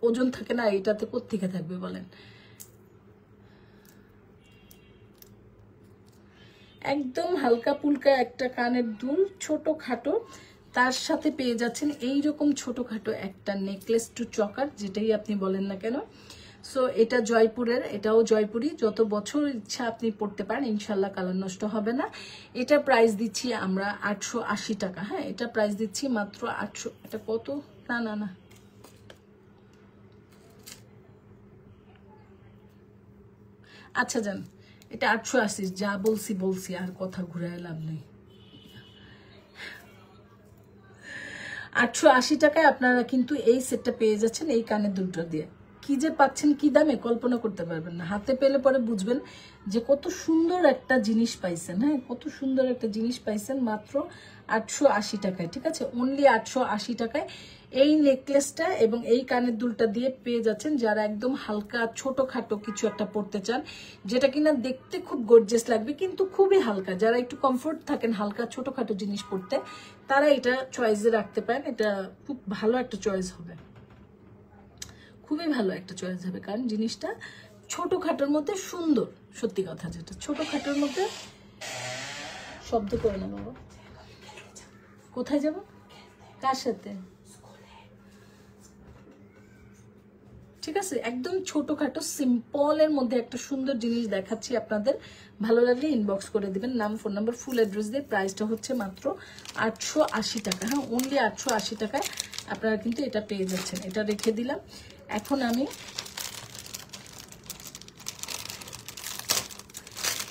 ওজন থাকে না, এটাতে কোত্থেকে থাকবে বলেন। একদম হালকা পুলকা একটা কানের দুল, ছোটখাটো, তার সাথে পেয়ে যাচ্ছেন এইরকম ছোটখাটো একটা নেকলেস টু চকার, যেটাই আপনি বলেন না কেন। সো এটা জয়পুরের, এটাও জয়পুরি, যত বছর ইচ্ছা আপনি পড়তে পারেন, ইনশাল্লাহ কালার নষ্ট হবে না। এটা প্রাইস দিচ্ছি আমরা 880 টাকা। হ্যাঁ, এটা প্রাইস দিচ্ছি মাত্র 800। এটা কত? না না না, আচ্ছা যান, এটা 880। যা বলছি আর কথা ঘুরায় লাভ নেই। 880 টাকায় আপনারা কিন্তু এই সেটটা পেয়ে যাচ্ছেন এই কানের দুলটা দিয়ে। কি যে পাচ্ছেন, কি দামে কল্পনা করতে পারবেন না। হাতে পেলে পরে বুঝবেন যে কত সুন্দর একটা জিনিস পাইছেন। হ্যাঁ, কত সুন্দর একটা জিনিস পাইছেন মাত্র 880 টাকায়। ঠিক আছে, অনলি 880 টাকায় এই নেকলেসটা এবং এই কানের দুলটা দিয়ে পেয়ে যাচ্ছেন যারা একদম হালকা ছোটখাটো কিছু একটা পরতে চান, যেটা কিনা দেখতে খুব গর্জিয়াস লাগবে কিন্তু খুবই হালকা। যারা একটু কমফোর্ট থাকেন হালকা ছোটখাটো জিনিস পরতে, তারা এটা চয়েসে রাখতে পারেন। এটা খুব ভালো একটা চয়েস হবে, খুবই ভালো একটা চয়েস হবে, কারণ জিনিসটা ছোটখাটোর মধ্যে সুন্দর। সত্যি কথা, যেটা ছোটখাটোর মধ্যে। শব্দ করে না বাবা। কোথায় যাব? কার সাথে? ঠিক আছে, একদম ছোটখাটো সিম্পলের মধ্যে একটা সুন্দর জিনিস দেখাচ্ছি আপনাদের। ভালো লাগলে ইনবক্স করে দিবেন, নাম, ফোন নাম্বার, ফুল অ্যাড্রেস দিয়ে। প্রাইসটা হচ্ছে মাত্র 880 টাকা। হ্যাঁ, অনলি 880 টাকায় আপনারা কিন্তু এটা পেয়ে যাচ্ছেন। এটা রেখে দিলাম। এখন আমি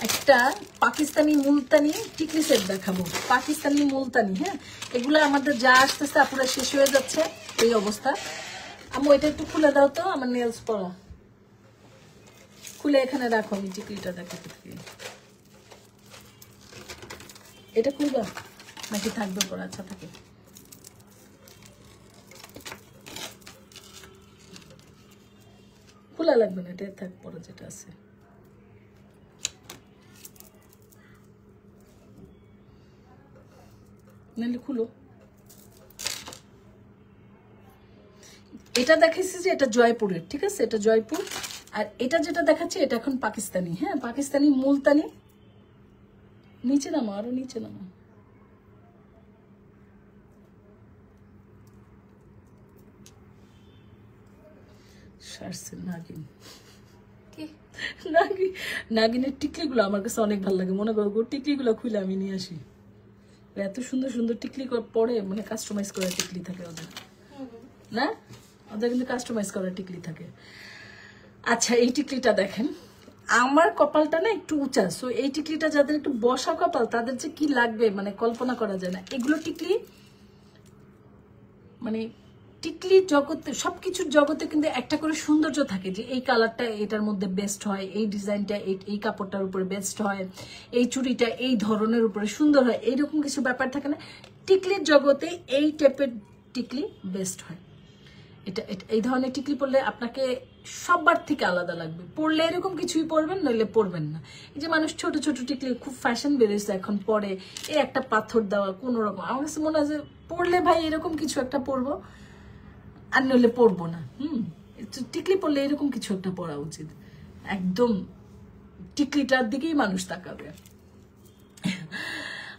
একটা পাকিস্তানি মুলতানি টিকলি সেট দেখাবো। পাকিস্তানি মুলতানি, হ্যাঁ, এগুলো আমাদের যা আসতেছে আপুরা শেষ হয়ে যাচ্ছে এই অবস্থা। আমি ওইটা একটু খুলে দাও তো, আমার নেলস পরা খুলে এখানে রাখো, আমি টিকলিটা দেখাতে থাকি। এটা খুলবা নাকি থাকবে পরে? আচ্ছা থাকে, খোলা লাগবে না, এটা থাক পরে যেটা আছে। নাহলে খুলো। এটা দেখাচ্ছি যে এটা জয়পুরের, ঠিক আছে, এটা জয়পুর। আর এটা যেটা দেখাচ্ছি এটা এখন পাকিস্তানি। হ্যাঁ, পাকিস্তানি মুলতানি। নিচে নামো, আরো নিচে নামো। নাগিন, নাগিনের টিকলিগুলো আমার কাছে অনেক ভালো লাগে। মনে করো টিকলিগুলো খুলে আমি নিয়ে আসি। এত সুন্দর সুন্দর টিকলি পরে, মানে কাস্টমাইজ করা টিকলি থাকে ওদের, না? ওদের কিন্তু কাস্টমাইজ করা টিকলি থাকে। আচ্ছা, এই টিকলিটা দেখেন, আমার কপালটা না একটু উঁচা, সো এই টিকলিটা যাদের একটু বসা কপাল তাদের যে কি লাগবে মানে কল্পনা করা যায় না। এগুলো টিকলি মানে টিকলি জগতে, সবকিছুর জগতে কিন্তু একটা করে সৌন্দর্য থাকে, যে এই কালারটা এটার মধ্যে বেস্ট হয়, এই ডিজাইনটা এই কাপড়টার উপরে বেস্ট হয়, এই চুড়িটা এই ধরনের উপরে সুন্দর হয়, এইরকম কিছু ব্যাপার থাকে না। টিকলির জগতে এই টাইপের টিকলি বেস্ট হয়। এটা এই ধরনের টিকলি পরলে আপনাকে সবার থেকে আলাদা লাগবে। পরলে এরকম কিছুই পরবেন, নইলে পরবেন না। এই যে মানুষ ছোট ছোট টিকলি, খুব ফ্যাশন বেড়েছে এখন, পরে এই একটা পাথর দেওয়া কোনো রকম, আমার কাছে মনে হয় যে পরলে ভাই এরকম কিছু একটা পরবো, আর নইলে পরবো না। টিকলি পরলে এরকম কিছু একটা পরা উচিত। একদম টিকলিটার দিকেই মানুষ তাকাবে।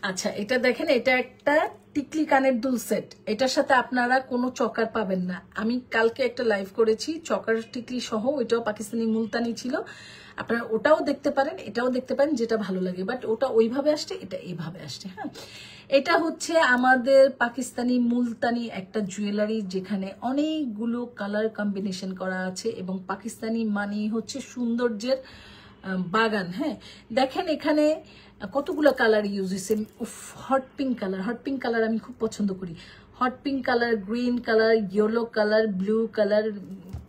আচ্ছা, এটা দেখেন, এটা একটা টিকলি কানের দুল সেট, এটার সাথে আপনারা কোনো চকার পাবেন না। আমি কালকে একটা লাইভ করেছি চকার টিকলি সহ, ওইটাও পাকিস্তানি মুলতানি ছিল, আপনারা ওটাও দেখতে পারেন, এটাও দেখতে পারেন, যেটা ভালো লাগে। বাট ওটা ওইভাবে আসছে, এটা এইভাবে আসছে। হ্যাঁ, এটা হচ্ছে আমাদের পাকিস্তানি মুলতানি একটা জুয়েলারি, যেখানে অনেকগুলো কালার কম্বিনেশন করা আছে, এবং পাকিস্তানি মানি হচ্ছে সৌন্দর্যের বাগান। হ্যাঁ, দেখেন এখানে কতগুলো কালার ইউজ হয়েছে। Hot pink colour, hot pink colour আমি খুব পছন্দ করি। Hot pink colour, green colour, yellow colour, blue colour,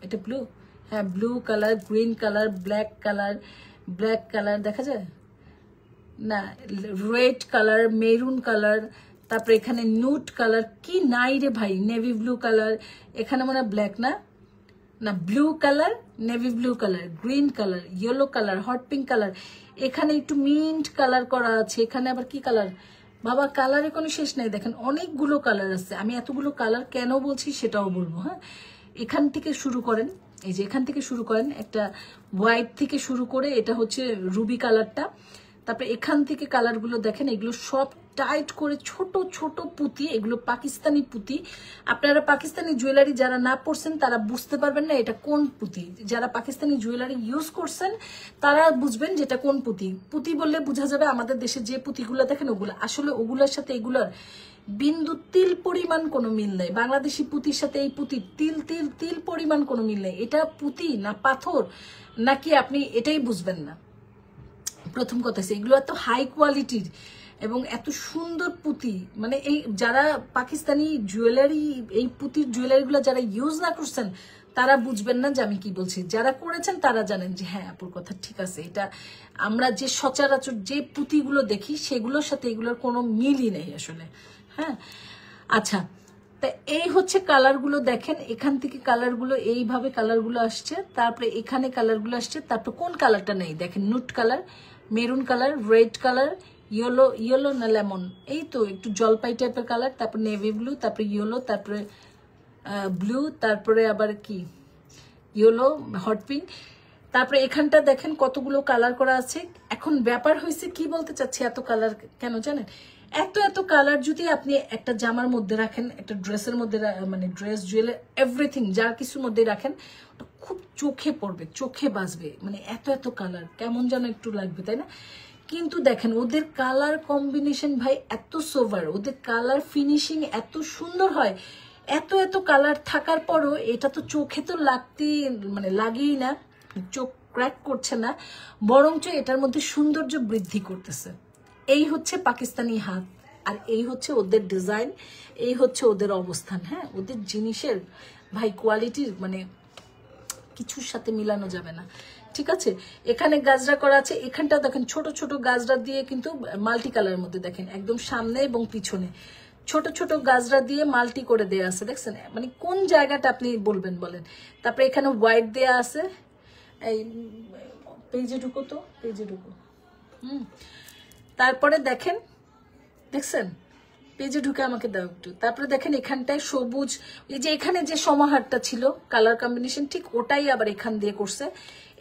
এটা ব্লু, হ্যাঁ blue colour, green colour, black colour, black colour দেখা যায় না, রেড কালার, মেরুন কালার, তারপরে এখানে নুট কালার, কি নাই রে ভাই, নেভি ব্লু কালার, এখানে মনে হয় ব্ল্যাক না, না blue colour, navy blue colour, green colour, yellow colour, hot pink colour, এখানে একটু মিন্ট কালার করা আছে, এখানে আবার কি কালার বাবা, কালারে কোনো শেষ নাই। দেখেন অনেকগুলো কালার আছে, আমি এতগুলো কালার কেন বলছি সেটাও বলবো। হ্যাঁ, এখান থেকে শুরু করেন, এই যে এখান থেকে শুরু করেন, একটা হোয়াইট থেকে শুরু করে এটা হচ্ছে রুবি কালারটা, তারপরে এখান থেকে কালারগুলো দেখেন, এগুলো সব টাইট করে ছোট ছোট পুঁতি, এগুলো পাকিস্তানি পুঁতি। আপনারা পাকিস্তানি জুয়েলারি যারা না পড়ছেন তারা বুঝতে পারবেন না এটা কোন পুঁতি, যারা পাকিস্তানি জুয়েলারি ইউজ করছেন তারা বুঝবেন যেটা কোন পুঁতি। পুঁতি বললে বোঝা যাবে আমাদের দেশে যে পুঁতিগুলো দেখেন ওগুলো, আসলে ওগুলোর সাথে এগুলোর বিন্দু তিল পরিমাণ কোনো মিল নেই। বাংলাদেশি পুঁতির সাথে এই পুঁতি তিল তিল তিল পরিমাণ কোনো মিল নেই। এটা পুঁতি না পাথর নাকি আপনি এটাই বুঝবেন না। প্রথম কথা হচ্ছে এগুলো এত হাই কোয়ালিটির এবং এত সুন্দর পুঁতি, মানে এই যারা পাকিস্তানি জুয়েলারি, এই পুঁতির জুয়েলারিগুলো যারা ইউজ না করছেন তারা বুঝবেন না যে আমি কি বলছি। যারা করেছেন তারা জানেন যে হ্যাঁ আপুর কথা ঠিক আছে, এটা আমরা যে সচরাচর যে পুঁতিগুলো দেখি সেগুলোর সাথে এগুলোর কোনো মিলই নেই আসলে। হ্যাঁ, আচ্ছা, তা এই হচ্ছে কালারগুলো দেখেন, এখান থেকে কালারগুলো এইভাবে কালারগুলো আসছে, তারপরে এখানে কালারগুলো আসছে, তারপর কোন কালারটা নেই দেখেন, নুট colour, maroon colour, red colour, yellow, yellow না লেমন, এই তো একটু জলপাই টাইপের কালার, তারপর নেভি ব্লু, তারপরে ইয়েলো, তারপরে ব্লু, তারপরে আবার কি ইয়েলো, হট পিঙ্ক, তারপরে এখানটা দেখেন কতগুলো কালার করা আছে। এখন ব্যাপার হয়েছে কি বলতে চাচ্ছি, এত কালার কেন জানেন, এত এত কালার যদি আপনি একটা জামার মধ্যে রাখেন, একটা ড্রেসের মধ্যে, মানে ড্রেস জুয়েলারি এভরিথিং যার কিছুর মধ্যে রাখেন, খুব চোখে পড়বে, চোখে বাজবে, মানে এত এত কালার কেমন যেন একটু লাগবে, তাই না? কিন্তু দেখেন ওদের কালার কম্বিনেশন ভাই এত সোভার, ওদের কালার ফিনিশিং এত সুন্দর হয়, এত এত কালার থাকার পরও এটা তো চোখে তো লাগতেই, মানে লাগেই না, চোখ ক্র্যাক করছে না, বরঞ্চ এটার মধ্যে সৌন্দর্য বৃদ্ধি করতেছে। এই হচ্ছে পাকিস্তানি হাত, আর এই হচ্ছে ওদের ডিজাইন, এই হচ্ছে ওদের অবস্থান। হ্যাঁ, ওদের জিনিসের ভাই কোয়ালিটির মানে কিছুর সাথে মিলানো যাবে না, ঠিক আছে? এখানে গাজরা করা আছে, এখানটা দেখেন ছোট ছোট গাজরা দিয়ে কিন্তু মাল্টি কালারের মধ্যে দেখেন একদম সামনে এবং পিছনে ছোট ছোট গাজরা দিয়ে মাল্টি করে দেয়া আছে, দেখছেন? মানে কোন জায়গাটা আপনি বলবেন বলেন। তারপরে এখানে হোয়াইট দেয়া আছে, এই পেজে ঢুকো তো, পেজে ঢুকো, তারপরে দেখেন, দেখছেন পেজে ঢুকে আমাকে দাও একটু। তারপরে দেখেন এখানটায় সবুজ, এই যে এখানে যে সমাহারটা ছিল কালার কম্বিনেশন ঠিক ওটাই আবার এখান দিয়ে করছে।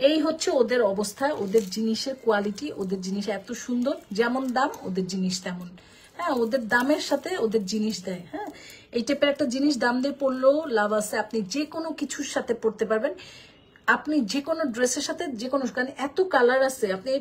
এই হচ্ছে ওদের অবস্থা, ওদের জিনিসের কোয়ালিটি, ওদের জিনিস এত সুন্দর, যেমন দাম ওদের জিনিস তেমন। হ্যাঁ, ওদের দামের সাথে ওদের জিনিস দেয়। হ্যাঁ, এই টাইপের একটা জিনিস দাম দিয়ে পড়লেও লাভ আছে, আপনি যে কোনো কিছুর সাথে পড়তে পারবেন, আপনি যে কোনো ড্রেসের সাথে যে কোনো, কারণ এত কালার আছে, আপনি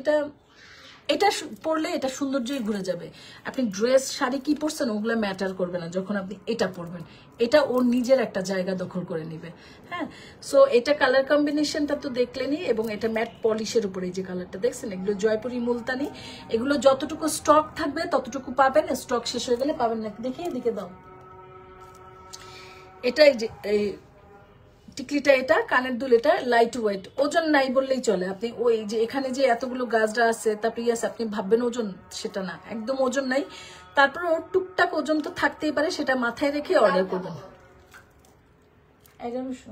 এটা পরলে এটা সৌন্দর্যই ঘুরে যাবে। আপনি ড্রেস শাড়ি কি পরছেন ওগুলো ম্যাটার করবে না যখন আপনি এটা পরবেন, এটা ওর নিজের একটা জায়গা দখল করে নিবে। হ্যাঁ, সো এটা কালার কম্বিনেশনটা তো দেখলেনই, এবং এটা ম্যাট পলিশের উপরে যে কালারটা দেখছেন, এগুলো জয়পুরি মুলতানি, এগুলো যতটুকু স্টক থাকবে ততটুকু পাবেন, স্টক শেষ হয়ে গেলে পাবেন না। দেখি এদিকে দাও, এটাই যে টিকলিটা, এটা কানের দুল, এটা লাইট ওয়েট, ওজন নাই বললেই চলে। আপনি ওই যে এখানে যে এতগুলো গাজরা আছে, তারপরে ইয়াস আপনি ভাববেন ওজন, সেটা না, একদম ওজন নাই। তারপর ওর টুকটাক ওজন তো থাকতেই পারে, সেটা মাথায় রেখে অর্ডার করবেন। 1100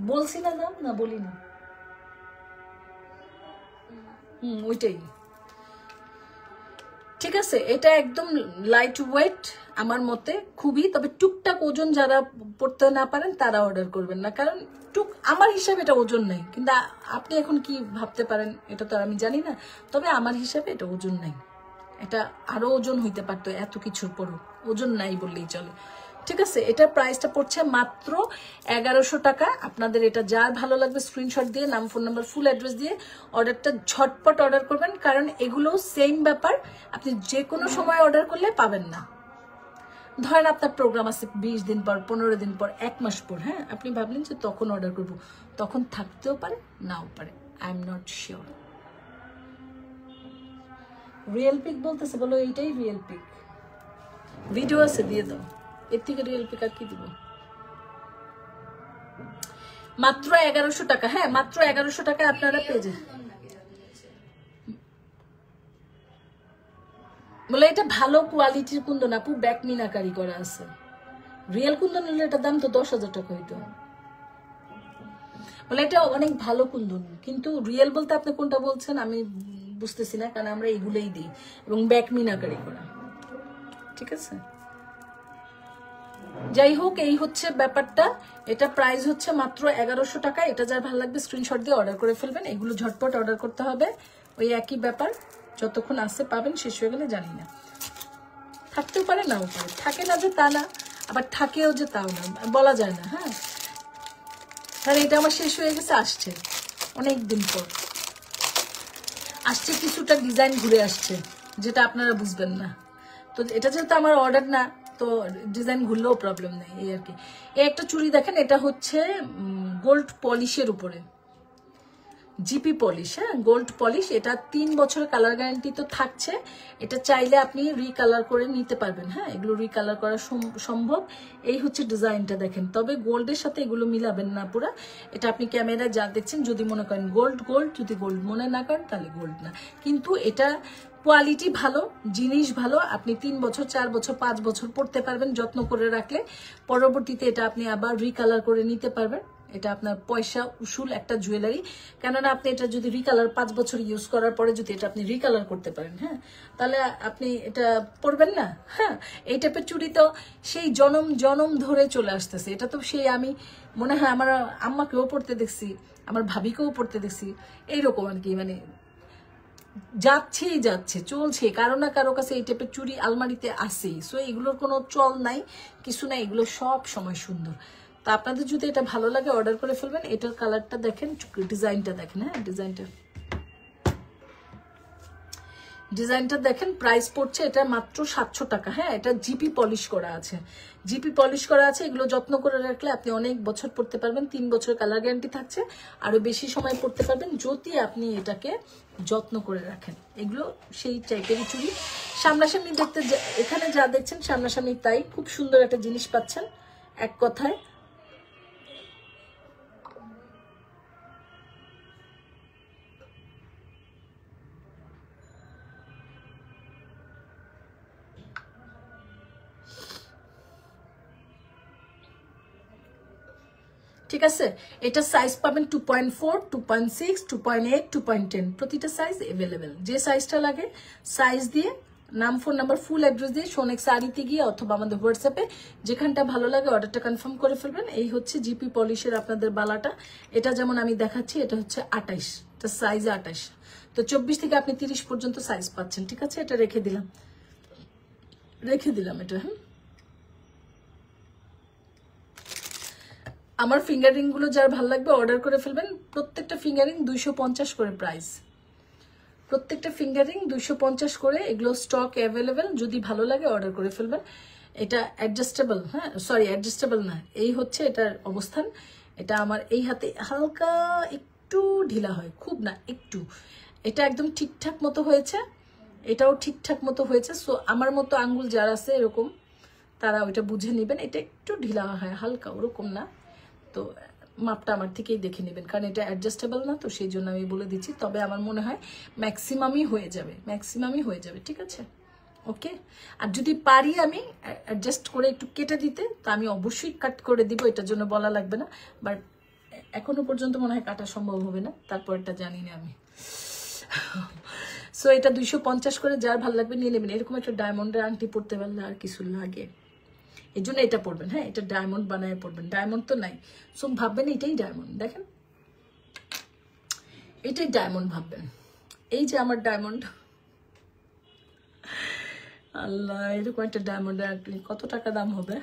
বলছি না দাম, না বলি না, ওইটাই ঠিক আছে। এটা একদম লাইট ওয়েট আমার মতে খুবই, তবে টুকটাক ওজন যারা পড়তে না পারেন তারা অর্ডার করবেন না, কারণ আমার হিসাবে এটা ওজন নেই। কিন্তু আপনি এখন কি ভাবতে পারেন এটা তো আমি জানি না, তবে আমার হিসাবে এটা ওজন নেই, এটা আরো ওজন হইতে পারতো এত কিছুর পরও, ওজন নাই বললেই চলে। ঠিক আছে, এটার প্রাইসটা পড়ছে মাত্র 1100 টাকা। আপনাদের এটা যার ভালো লাগবে স্ক্রিনশট দিয়ে নাম, ফোন নাম্বার, ফুল অ্যাড্রেস দিয়ে অর্ডারটা ঝটপট অর্ডার করবেন, কারণ এগুলো সেম ব্যাপার, আপনি যে কোনো সময় অর্ডার করলে পাবেন না। ধরেন আপনার প্রোগ্রাম আছে 20 দিন পর, 15 দিন পর, 1 মাস পর, হ্যাঁ, আপনি ভাবলেন যে তখন অর্ডার করব, তখন থাকতেও পারে নাও পারে, I am not sure. Real pick বলতেছে, বলো এইটাই রিয়েল পিক, ভিডিও আছে দিয়ে দাও, এর থেকে রিয়েল পিক আর কি দিব। মাত্র 1100 টাকা, হ্যাঁ মাত্র 1100 টাকা আপনারা পেয়ে যান। বলে এটা ভালো কোয়ালিটির কুন্দন আপু, ব্যাক মিনাকারি করা আছে। রিয়েল কুন্দন হলে এটার দাম তো 10,000 টাকা হইতো। বলে এটা অনেক ভালো কুন্দন, কিন্তু রিয়েল বলতে আপনি কোনটা বলছেন আমি বুঝতেছি না, কারণ আমরা এগুলোই দিই এবং ব্যাক মিনাকারি করা। ঠিক আছে, যাই হোক এই হচ্ছে ব্যাপারটা। এটা প্রাইস হচ্ছে মাত্র 1100 টাকা। এটা যার ভালো লাগবে স্ক্রিনশট দিয়ে অর্ডার করে ফেলবেন। এগুলো ঝটপট অর্ডার করতে হবে, ওই একই ব্যাপার, যতক্ষণ আসতে পাবেন, শেষ হয়ে গেলে জানি না, থাকতেও পারে নাও পারে, থাকে না যে তা না, আবার থাকেও যে তাও না, বলা যায় না। হ্যাঁ, কারণ এটা আমার শেষ হয়ে গেছে, আসছে অনেক দিন পর আসছে, কিছুটা ডিজাইন ঘুরে আসছে যেটা আপনারা বুঝবেন না। তো এটা যেহেতু আমার অর্ডার না, তো ডিজাইন ঘুরলেও প্রবলেম নেই, এই আর কি। এই একটা চুড়ি দেখেন, এটা হচ্ছে গোল্ড পলিশের উপরে, জিপি পলিশ, হ্যাঁ গোল্ড পলিশ। এটা 3 বছরের কালার গ্যারান্টি তো থাকছে। এটা চাইলে আপনি রিকালার করে নিতে পারবেন, হ্যাঁ এগুলো রিকালার করা সম্ভব। এই হচ্ছে ডিজাইনটা দেখেন, তবে গোল্ডের সাথে এগুলো মিলাবেন না পুরা। এটা আপনি ক্যামেরায় যা দেখছেন, যদি মনে করেন গোল্ড গোল্ড, যদি গোল্ড মনে না করেন তাহলে গোল্ড না, কিন্তু এটা কোয়ালিটি ভালো, জিনিস ভালো। আপনি 3 বছর, 4 বছর, 5 বছর পড়তে পারবেন যত্ন করে রাখলে। পরবর্তীতে এটা আপনি আবার রিকালার করে নিতে পারবেন। এটা আপনার পয়সা উসুল একটা জুয়েলারি, কেননা আপনি এটা যদি রিকালার 5 বছর ইউজ করার পরে যদি এটা আপনি রিকালার করতে পারেন, হ্যাঁ তাহলে আপনি এটা পরবেন না। হ্যাঁ, এই টাইপের চুড়ি তো সেই জনম জনম ধরে চলে আসতেছে। এটা তো সেই আমি মনে হয় আমার আম্মাকেও পড়তে দেখছি, আমার ভাবিকেও পড়তে দেখছি, এইরকম আর কি, মানে যাচ্ছেই যাচ্ছে, চলছে, কারো না কারো কাছে এই টাইপের চুড়ি আলমারিতে আসে। সো এগুলোর কোনো চল নাই, কিছু নাই, এগুলো সব সময় সুন্দর। তো আপনাদের যদি এটা ভালো লাগে অর্ডার করে ফেলবেন। এটার কালারটা দেখেন, ডিজাইনটা দেখেন, হ্যাঁ ডিজাইনটা দেখেন। প্রাইস পড়ছে এটা মাত্র 700 টাকা। হ্যাঁ, এটা জিপি পলিশ করা আছে, জিপি পলিশ করা আছে। এগুলো যত্ন করে রাখলে আপনি অনেক বছর পড়তে পারবেন। 3 বছর কালার গ্যারান্টি থাকছে, আরো বেশি সময় পড়তে পারবেন যদি আপনি এটাকে যত্ন করে রাখেন। এগুলো সেই টাইপেরই চুড়ি। সামনাসামনি দেখতে, এখানে যা দেখছেন সামনাসামনি তাই, খুব সুন্দর একটা জিনিস পাচ্ছেন এক কথায়। ঠিক আছে, এটা সাইজ পাবেন 2.4, 2.6, 2.8, 2.10, প্রতিটা সাইজ এভেলেবেল। যে সাইজটা লাগে সাইজ দিয়ে, নাম, ফোন নাম্বার, ফুল অ্যাড্রেস দিয়ে সোনেক শাড়িতে গিয়ে অথবা আমাদের হোয়াটসঅ্যাপে যেখানটা ভালো লাগে অর্ডারটা কনফার্ম করে ফেলবেন। এই হচ্ছে জিপি পলিশের আপনাদের বালাটা। এটা যেমন আমি দেখাচ্ছি, এটা হচ্ছে 28, এটা সাইজে 28। তো 24 থেকে আপনি 30 পর্যন্ত সাইজ পাচ্ছেন। ঠিক আছে, এটা রেখে দিলাম এটা। হ্যাঁ, আমার ফিঙ্গারিং গুলো যার ভালো লাগবে অর্ডার করে ফেলবেন। প্রত্যেকটা ফিঙ্গারিং 250 করে প্রাইস, প্রত্যেকটা ফিঙ্গারিং 250 করে। এগুলো স্টক অ্যাভেলেবেল, যদি ভালো লাগে অর্ডার করে ফেলবেন। এটা অ্যাডজাস্টেবল, হ্যাঁ সরি অ্যাডজাস্টেবল না, এই হচ্ছে এটার অবস্থান। এটা আমার এই হাতে হালকা একটু ঢিলা হয়, খুব না একটু। এটা একদম ঠিকঠাক মতো হয়েছে, এটাও ঠিকঠাক মতো হয়েছে। সো আমার মতো আঙ্গুল যারা আছে এরকম, তারা ওইটা বুঝে নেবেন। এটা একটু ঢিলা হয় হালকা, ওরকম না। তো মাপটা আমার থেকেই দেখে নেবেন, কারণ এটা অ্যাডজাস্টেবল না, তো সেই জন্য আমি বলে দিচ্ছি। তবে আমার মনে হয় ম্যাক্সিমামই হয়ে যাবে, ঠিক আছে ওকে। আর যদি পারি আমি অ্যাডজাস্ট করে একটু কেটে দিতে, তো আমি অবশ্যই কাট করে দিব, এটার জন্য বলা লাগবে না। বাট এখনো পর্যন্ত মনে হয় কাটা সম্ভব হবে না, তারপর এটা জানি না আমি। সো এটা 250 করে, যার ভালো লাগবে নিয়ে নেবেন। এরকম একটা ডায়মন্ডের আংটি পড়তে পারলে আর কিছু লাগে, এই জন্য এটা পড়বেন। হ্যাঁ, এটা ডায়মন্ড বানায় পড়বেন, ডায়মন্ড তো নাই। সো ভাববেন এটাই ডায়মন্ড, দেখেন এটাই ডায়মন্ড ভাববেন। এই যে আমার ডায়মন্ড, আল্লাহ, এরকম একটা ডায়মন্ডের আংটি কত টাকা দাম হবে?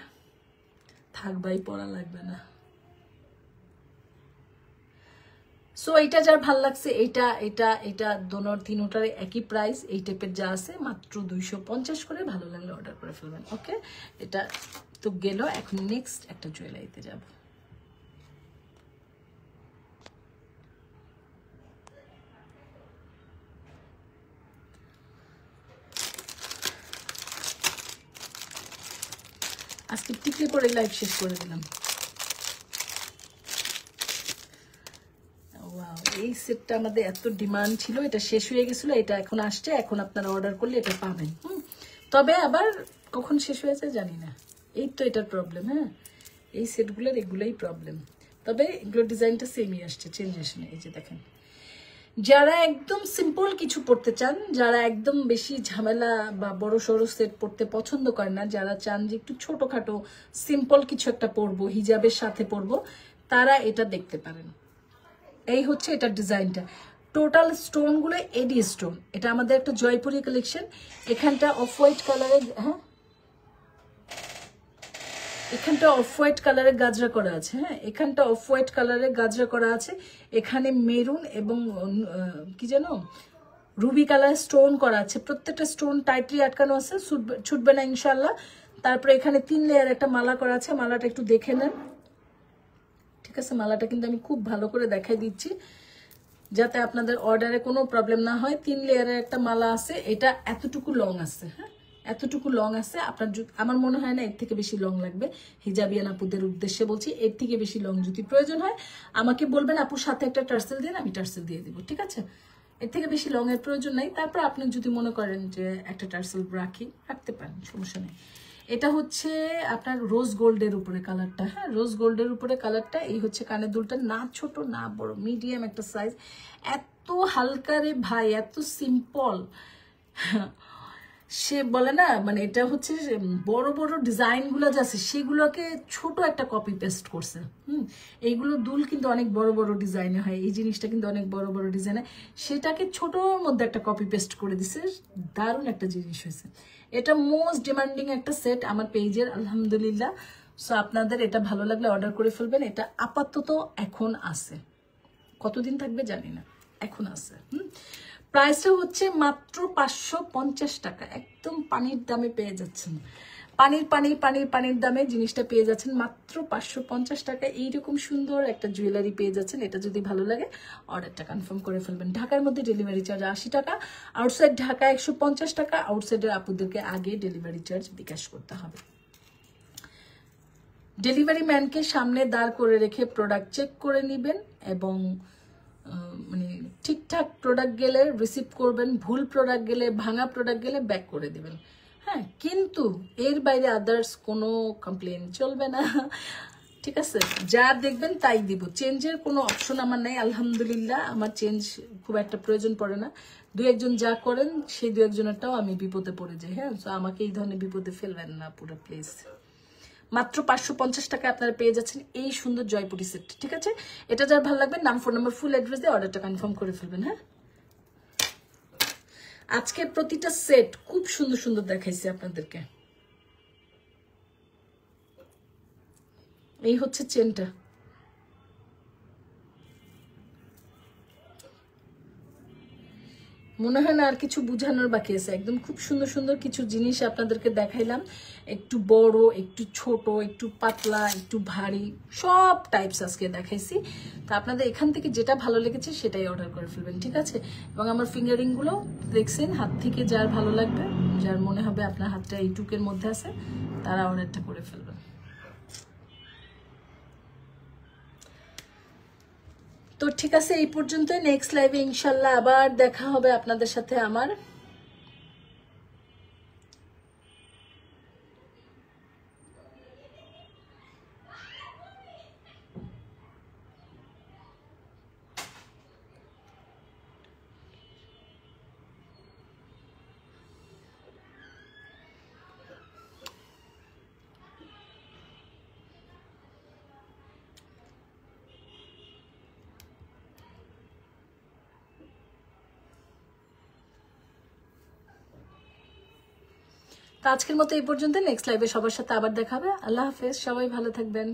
থাক ভাই, পড়া লাগবে না। সো এটা যার ভাল লাগছে, এটা এটা এটা দোনোর তিনোটার একই প্রাইস। এই টাইপের যা আছে মাত্র 250 করে। ভালো লাগলে অর্ডার করে ফেলবেন। ওকে, এটা তো গেল। এখন নেক্সট একটা জুয়েলারিতে যাব। আজকে টিকলি করে লাইভ শেষ করে দিলাম। এই সেটটা আমাদের এত ডিমান্ড ছিল, এটা শেষ হয়ে গেছিল, এটা এখন আসছে। এখন আপনারা অর্ডার করলে এটা পাবেন। তবে আবার কখন শেষ হয়েছে জানি না, এই তো এটার প্রবলেম। হ্যাঁ, এই সেটগুলোর এগুলোই প্রবলেম। তবে এগুলোর ডিজাইনটা সেমই আসছে, চেঞ্জ আসে না। এই যে দেখেন, যারা একদম সিম্পল কিছু পড়তে চান, যারা একদম বেশি ঝামেলা বা বড় সড়ো সেট পড়তে পছন্দ করেন না, যারা চান যে একটু ছোটখাটো সিম্পল কিছু একটা পরবো, হিজাবের সাথে পরবো, তারা এটা দেখতে পারেন। এই হচ্ছে এটার ডিজাইনটা। টোটাল স্টোনগুলো এডি স্টোন। এটা আমাদের একটা জয়পুরি কালেকশন। এখানটা অফ হোয়াইট কালারের, হ্যাঁ এখানটা অফ হোয়াইট কালারের গাজরা করা আছে। হ্যাঁ, এখানটা অফ হোয়াইট কালারের গাজরা করা আছে। এখানে মেরুন এবং কি যেন রুবি কালার স্টোন করা আছে। প্রত্যেকটা স্টোন টাইটলি আটকানো আছে, ছুটবে না ইনশাল্লাহ। তারপরে এখানে 3 লেয়ার একটা মালা করা আছে। মালাটা একটু দেখে নেন, ঠিক আছে? মালাটা কিন্তু আমি খুব ভালো করে দেখাই দিচ্ছি যাতে আপনাদের অর্ডারে কোনো প্রবলেম না হয়। 3 লেয়ারের একটা মালা আছে। এটা এতটুকু লং আছে। হ্যাঁ, এতটুকু লং আছে। আপনার আমার মনে হয় না এর থেকে বেশি লং লাগবে। হিজাবিয়ান আপুদের উদ্দেশ্যে বলছি, এর থেকে বেশি লং যদি প্রয়োজন হয় আমাকে বলবেন, আপুর সাথে একটা টার্সেল দিন, আমি টার্সেল দিয়ে দিব, ঠিক আছে? এর থেকে বেশি লং এর প্রয়োজন নাই। তারপর আপনি যদি মনে করেন যে একটা টার্সেল রাখতে পারেন, সমস্যা নেই। এটা হচ্ছে আপনার রোজ গোল্ডের উপরে কালারটা। হ্যাঁ, রোজ গোল্ডের উপরে কালারটা। এই হচ্ছে কানের দুলটা, না ছোট না বড়, মিডিয়াম একটা সাইজ। এত হালকা রে ভাই, এত সিম্পল। সে বলে না, মানে এটা হচ্ছে বড় বড় ডিজাইনগুলো যা আছে সেগুলোকে ছোট একটা কপি পেস্ট করছে। এইগুলো দুল কিন্তু অনেক বড় বড় ডিজাইনে হয়, এই জিনিসটা কিন্তু অনেক বড় বড় ডিজাইনে, সেটাকে ছোটোর মধ্যে একটা কপি পেস্ট করে দিছে। দারুণ একটা জিনিস হয়েছে। এটা মোস্ট ডিমান্ডিং একটা সেট আমার পেজের, আলহামদুলিল্লাহ। সো আপনাদের এটা ভালো লাগলে অর্ডার করে ফেলবেন। এটা আপাতত এখন আছে, কতদিন থাকবে জানি না, এখন আছে। প্রাইসটা হচ্ছে মাত্র 550 টাকা। একদম পানির দামে পেয়ে যাচ্ছেন, পানির দামে জিনিসটা পেয়ে যাচ্ছেন মাত্র 550 টাকা। এইরকম সুন্দর একটা জুয়েলারি পেয়ে যাচ্ছেন। এটা যদি ভালো লাগে অর্ডারটা কনফার্ম করে ফেলবেন। ঢাকার মধ্যে ডেলিভারি চার্জ 80 টাকা, আউটসাইড ঢাকা 150 টাকা। আউটসাইডের আপুদেরকে আগে ডেলিভারি চার্জ বিকাশ করতে হবে। ডেলিভারি ম্যানকে সামনে দাঁড় করে রেখে প্রোডাক্ট চেক করে নেবেন এবং মানে ঠিকঠাক প্রোডাক্ট গেলে রিসিভ করবেন, ভুল প্রোডাক্ট গেলে, ভাঙা প্রোডাক্ট গেলে ব্যাক করে দেবেন। হ্যাঁ, কিন্তু এর বাইরে আদার্স কোনো কমপ্লেন চলবে না, ঠিক আছে? যা দেখবেন তাই দিব, চেঞ্জের কোনো অপশন আমার নাই। আলহামদুলিল্লাহ, আমার চেঞ্জ খুব একটা প্রয়োজন পড়ে না। 2-1 যা করেন সেই 2-1টাও আমি বিপদে পড়ে যাই। হ্যাঁ, তো আমাকে এই ধরনের বিপদে ফেলবেন না পুরো প্লিজ। মাত্র 550 টাকা আপনারা পেয়ে যাচ্ছেন এই সুন্দর জয়পুরি সেট, ঠিক আছে? এটা যার ভালো লাগবে নাম, ফোন নাম্বার, ফুল অ্যাড্রেস দিয়ে অর্ডারটা কনফার্ম করে ফেলবেন। হ্যাঁ, আজকে প্রতিটা সেট খুব সুন্দর সুন্দর দেখাইছি আপনাদেরকে। এই হচ্ছে চেনটা, মনে হয় না আর কিছু বুঝানোর বাকি আছে। একদম খুব সুন্দর সুন্দর কিছু জিনিস আপনাদেরকে দেখাইলাম, একটু বড়, একটু ছোট, একটু পাতলা, একটু ভারী, সব টাইপস আজকে দেখাইছি। তা আপনাদের এখান থেকে যেটা ভালো লেগেছে সেটাই অর্ডার করে ফেলবেন, ঠিক আছে? এবং আমার ফিঙ্গারিংগুলো দেখছেন, হাত থেকে যার ভালো লাগবে, যার মনে হবে আপনার হাতটা এইটুকের মধ্যে আছে, তারা অর্ডারটা করে ফেলবেন। তো ঠিক আছে, এই পর্যন্ত। নেক্সট লাইভে ইনশাল্লাহ আবার দেখা হবে আপনাদের সাথে আমার। তো আজকের মতো এই পর্যন্ত, নেক্সট লাইভে সবার সাথে আবার দেখাবে। আল্লাহ হাফেজ, সবাই ভালো থাকবেন।